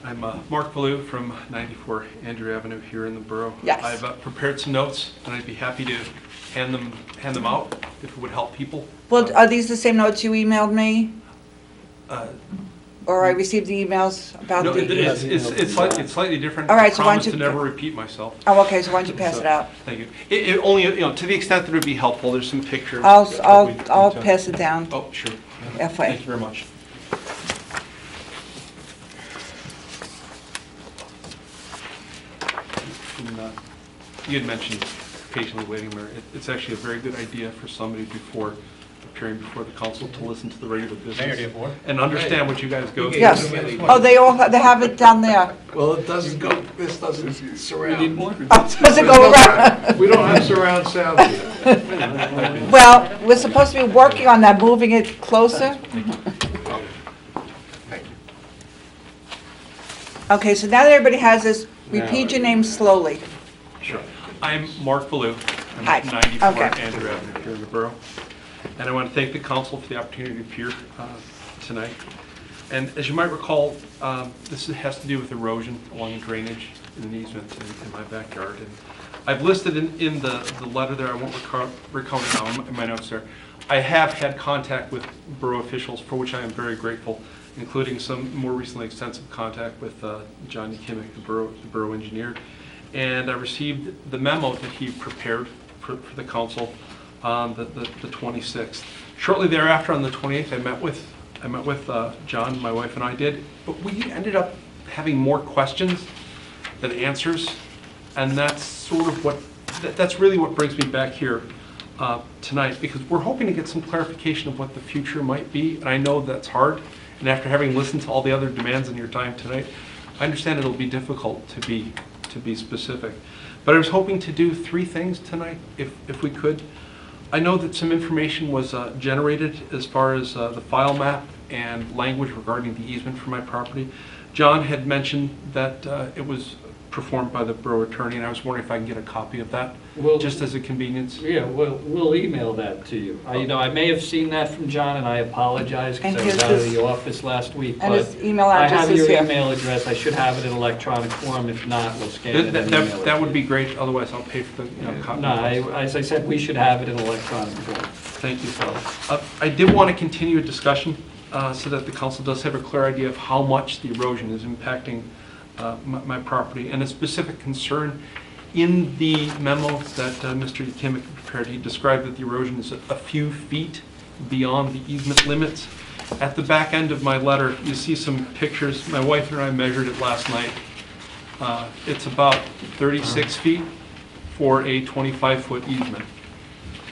I'm Mark Ballou from 94 Andrew Avenue here in the borough. Yes. I've prepared some notes, and I'd be happy to hand them out if it would help people. Well, are these the same notes you emailed me? Uh, Or I received the emails about No, the... it's slightly different. All right, I so why don't promise you- to never repeat myself. Oh, okay, so why don't you pass So, it out? Thank you. It only, to the extent that it would be helpful, there's some pictures. I'll that I'll we- pass it down. Oh, sure. Halfway. Thank you very much. You had mentioned patiently waiting, Mayor. It's actually a very good idea for somebody before appearing before the council to listen to the regular business and understand what you guys go through. Yes. Oh, they have it down there. Well, it doesn't go, this doesn't surround. Does it go around? We don't have surround sound here. Well, we're supposed to be working on that, moving it closer. Thank you. Okay, so now that everybody has this, repeat your name slowly. Sure. I'm Mark Ballou. I'm Hi. at 94 Okay. Andrew Avenue here in the borough. And I want to thank the council for the opportunity to appear tonight. And as you might recall, this has to do with erosion along the drainage in an easement in my backyard. And I've listed in the letter there, I won't recount it now in my notes there. I have had contact with borough officials, for which I am very grateful, including some more recently extensive contact with John Kimmick, the borough engineer. And I received the memo that he prepared for the council on the 26th. Shortly thereafter, on the 28th, I met with John, my wife and I did, but we ended up having more questions than answers, and that's sort of that's really what brings me back here tonight, because we're hoping to get some clarification of what the future might be, and I know that's hard, and after having listened to all the other demands in your time tonight, I understand it'll be difficult to be specific. But I was hoping to do three things tonight, if we could. I know that some information was generated as far as the file map and language regarding the easement for my property. John had mentioned that it was performed by the borough attorney, and I was wondering if I can get a copy of that, just as a convenience. Yeah, we'll email that to you. I may have seen that from John, and I apologize because I was out of the office last week. And but his email address I have is your here. email address. I should have it in electronic form. If not, we'll scan it and email it. That would be great, otherwise I'll pay for the copy. No, as I said, we should have it in electronic form. Thank you. I did want to continue a discussion so that the council does have a clear idea of how much the erosion is impacting my property. And a specific concern, in the memo that Mr. Kimmick prepared, he described that the erosion is a few feet beyond the easement limits. At the back end of my letter, you see some pictures. My wife and I measured it last night. It's about 36 feet for a 25-foot easement.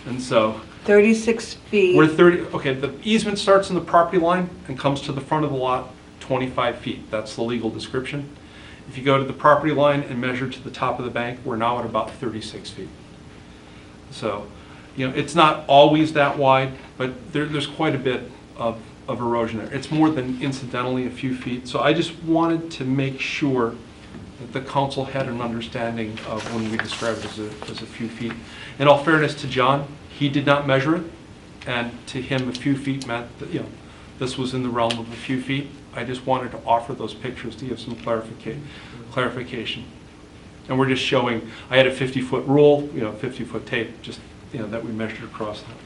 And so 36 feet. okay, the easement starts in the property line and comes to the front of the lot 25 feet. That's the legal description. If you go to the property line and measure to the top of the bank, we're now at about 36 feet. So, it's not always that wide, but there's quite a bit of erosion there. It's more than incidentally a few feet. So I just wanted to make sure that the council had an understanding of when we described it as a few feet. In all fairness to John, he did not measure it, and to him a few feet meant that, this was in the realm of a few feet. I just wanted to offer those pictures to give some clarification. And we're just showing, I had a 50-foot rule, 50-foot tape, just, that we measured across that.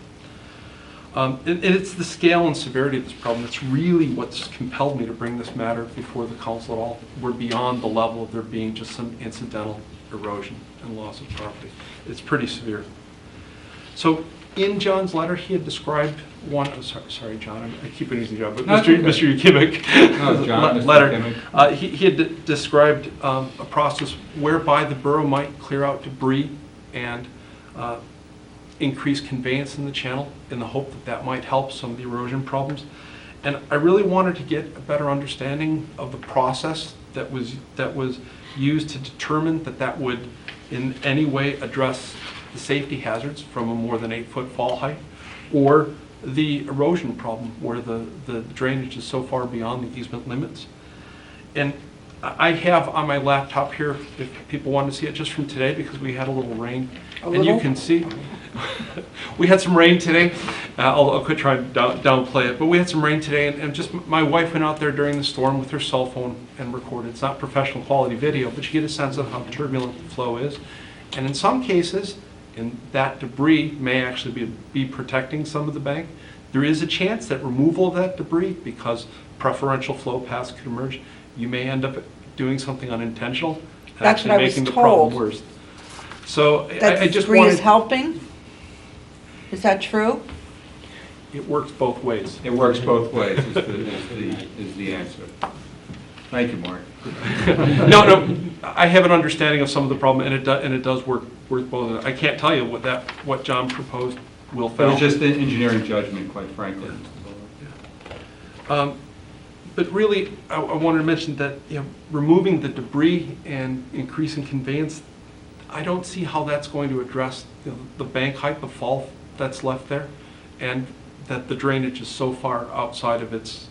And it's the scale and severity of this problem that's really what's compelled me to bring this matter before the council at all. We're beyond the level of there being just some incidental erosion and loss of property. It's pretty severe. So in John's letter, he had described one, sorry, John, I keep using John, but Mr. Ukimic letter, he had described a process whereby the borough might clear out debris and increase conveyance in the channel in the hope that that might help some of the erosion problems. And I really wanted to get a better understanding of the process that was used to determine that that would in any way address the safety hazards from a more than 8-foot fall height, or the erosion problem where the drainage is so far beyond the easement limits. And I have on my laptop here, if people want to see it, just from today, because we had a little rain. You can see, we had some rain today. I'll quit trying to downplay it, but we had some rain today, and just my wife went out there during the storm with her cell phone and recorded. It's not professional quality video, but you get a sense of how turbulent the flow is. And in some cases, that debris may actually be protecting some of the bank. There is a chance that removal of that debris, because preferential flow paths could emerge, you may end up doing something unintentional and That's actually making the problem worse. So I just debris wanted... is helping? Is that true? It works both ways. It works both ways is the answer. Thank you, Mark. No, I have an understanding of some of the problem, and it does work both. I can't tell you what John proposed will fail. It's just an engineering judgment, quite frankly. But really, I wanted to mention that removing the debris and increasing conveyance, I don't see how that's going to address the bank height, the fall that's left there, and that the drainage is so far outside of its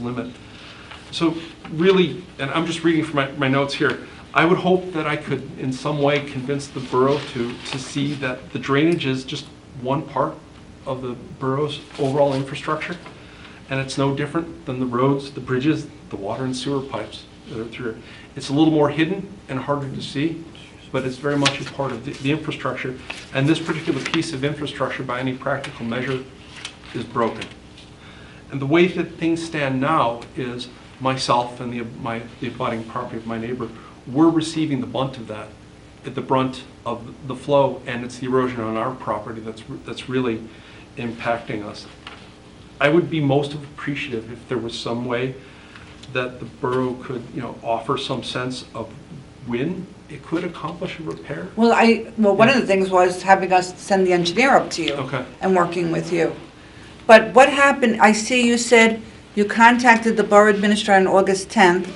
limit. So really, and I'm just reading from my notes here, I would hope that I could in some way convince the borough to see that the drainage is just one part of the borough's overall infrastructure, and it's no different than the roads, the bridges, the water and sewer pipes that are through. It's a little more hidden and harder to see, but it's very much a part of the infrastructure, and this particular piece of infrastructure by any practical measure is broken. And the way that things stand now is myself and the abutting property of my neighbor, we're receiving the brunt of that, the brunt of the flow, and it's the erosion on our property that's really impacting us. I would be most appreciative if there was some way that the borough could, offer some sense of when it could accomplish a repair. Well, one of the things was having us send the engineer up to you. Okay. And working with you. But what happened, I see you said you contacted the borough administrator on August 10th,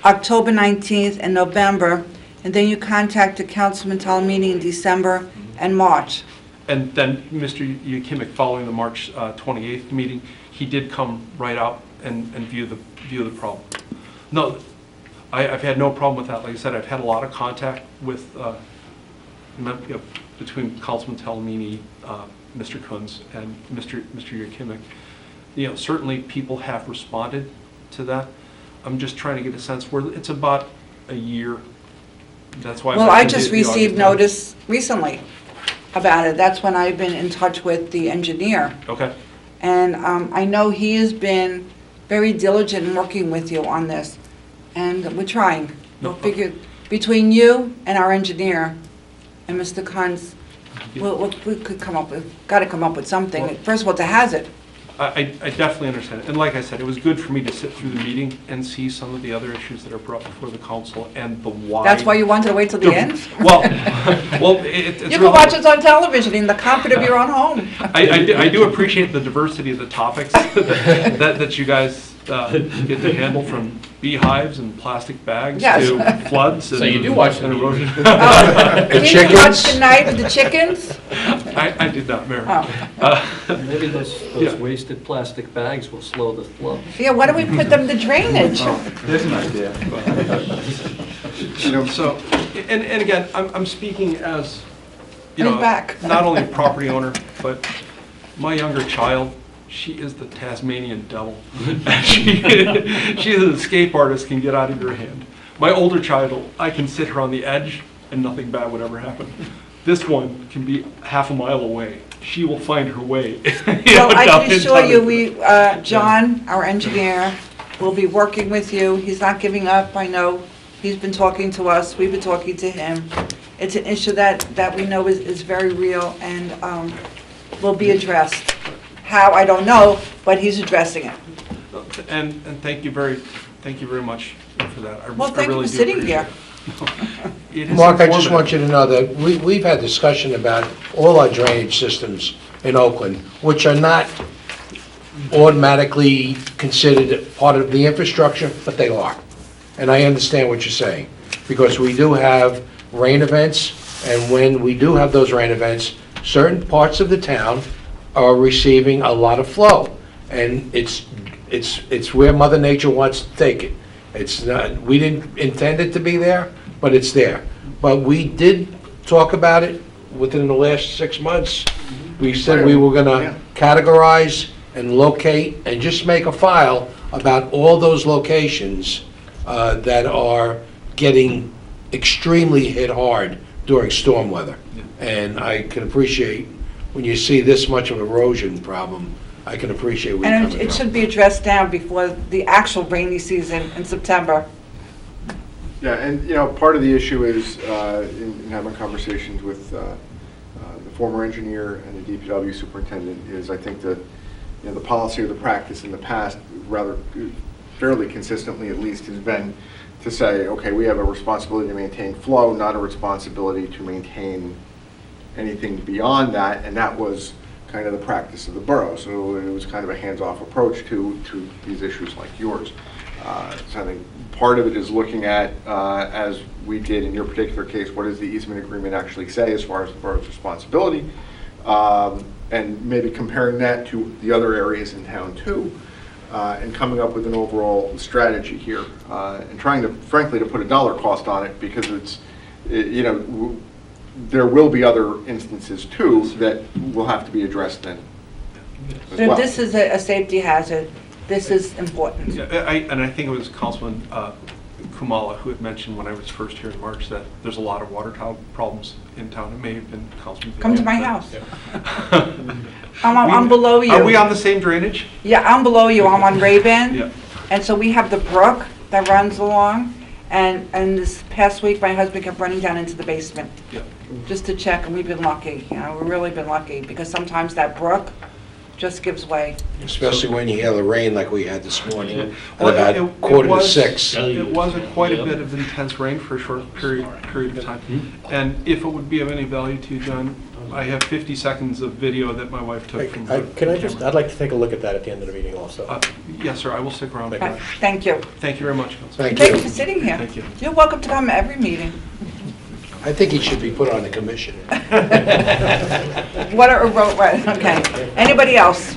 October 19th, and November, and then you contacted Councilman Talamini in December and March. And then Mr. Ukimic, following the March 28th meeting, he did come right out and view the problem. No, I've had no problem with that. Like I said, I've had a lot of contact with between Councilman Talamini, Mr. Kunz, and Mr. Ukimic. Certainly people have responded to that. I'm just trying to get a sense where it's about a year. That's why. Well, I just received notice recently about it. That's when I've been in touch with the engineer. Okay. And I know he has been very diligent in working with you on this. And we're trying. No, We'll figure, between you and our engineer and Mr. Kunz, we could come up with, got to come up with something. Well, First of all, it's a hazard. I definitely understand it. And like I said, it was good for me to sit through the meeting and see some of the other issues that are brought before the council and the why. That's why you wanted to wait till the end? Well, it's you can watch us on television in the comfort of your own home. I do appreciate the diversity of the topics that you guys get to handle, from beehives and plastic bags to floods. So you do watch the erosion. Did you watch tonight with the chickens? I did not, Mayor. Maybe those wasted plastic bags will slow the flow. Yeah, why don't we put them in the drainage? There's an idea. So, and again, I'm speaking as, back. not only a property owner, but my younger child. She is the Tasmanian devil. She is an escape artist, can get out of your hand. My older child, I can sit her on the edge and nothing bad would ever happen. This one can be half a mile away. She will find her way. Well, I can assure you, John, our engineer, will be working with you. He's not giving up. I know he's been talking to us. We've been talking to him. It's an issue that we know is very real and will be addressed. How, I don't know, but he's addressing it. And thank you very much for that. Well, thank you for sitting here. Mark, I just want you to know that we've had discussion about all our drainage systems in Oakland, which are not automatically considered part of the infrastructure, but they are. And I understand what you're saying, because we do have rain events, and when we do have those rain events, certain parts of the town are receiving a lot of flow. And it's where Mother Nature wants to take it. It's not, we didn't intend it to be there, but it's there. But we did talk about it within the last 6 months. We said we were gonna categorize and locate and just make a file about all those locations that are getting extremely hit hard during storm weather. And I can appreciate, when you see this much of erosion problem, I can appreciate where you're And coming it from. should be addressed now before the actual rainy season in September. Yeah, and, part of the issue is, in having conversations with the former engineer and the DPW superintendent, is I think that, the policy or the practice in the past, rather fairly consistently at least, has been to say, okay, we have a responsibility to maintain flow, not a responsibility to maintain anything beyond that, and that was kind of the practice of the borough. So it was kind of a hands-off approach to these issues like yours. So I think part of it is looking at, as we did in your particular case, what does the easement agreement actually say as far as the borough's responsibility, and maybe comparing that to the other areas in town too, and coming up with an overall strategy here, and trying to, frankly, to put a dollar cost on it, because there will be other instances too that will have to be addressed then as But well. this is a safety hazard. This is important. Yeah, I think it was Councilman Kumala who had mentioned when I was first here in March that there's a lot of water tower problems in town. It may have been Councilman. Come to my Villa, house. Yeah. I'm below you. Are we on the same drainage? Yeah, I'm below you. I'm on Ray-Ban. Yeah. And so we have the brook that runs along. And this past week, my husband kept running down into the basement. Yeah. Just to check, and we've been lucky. We've really been lucky, because sometimes that brook just gives way. Especially when you hear the rain like we had this morning, at Well, about it 5:45. It was quite a bit of intense rain for a short period of time. And if it would be of any value to you, John, I have 50 seconds of video that my wife took from her I'd like to take a look at that at the end of the meeting also. Yes, sir, I will stick around. Thank you. Thank you very much, Councilman. Thank Thank you you. for sitting here. Thank you. You're welcome to come to every meeting. I think he should be put on the commission. Right, okay. Anybody else?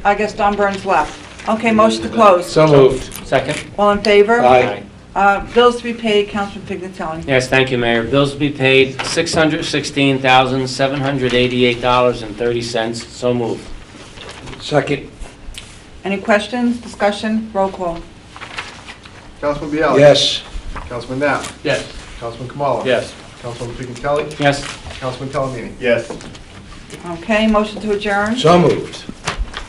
I guess Don Burns left. Okay, motion to close. So moved. Second? All in favor? Aye. Bills to be paid, Councilman Pignatelli. Yes, thank you, Mayor. Bills to be paid, $616,788.30. So moved. Second. Any questions, discussion, roll call? Councilman Bialy? Yes. Councilman Knapp? Yes. Councilman Kamala? Yes. Councilman Pignatelli? Yes. Councilman Calamini? Yes. Okay, motion to adjourn. So moved.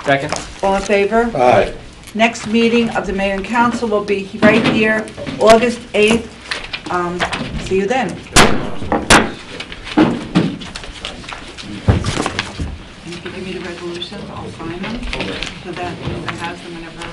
Second? All in favor? Aye. Next meeting of the mayor and council will be right here, August 8th. See you then. And if you give me the resolutions, I'll sign them, so that I have them whenever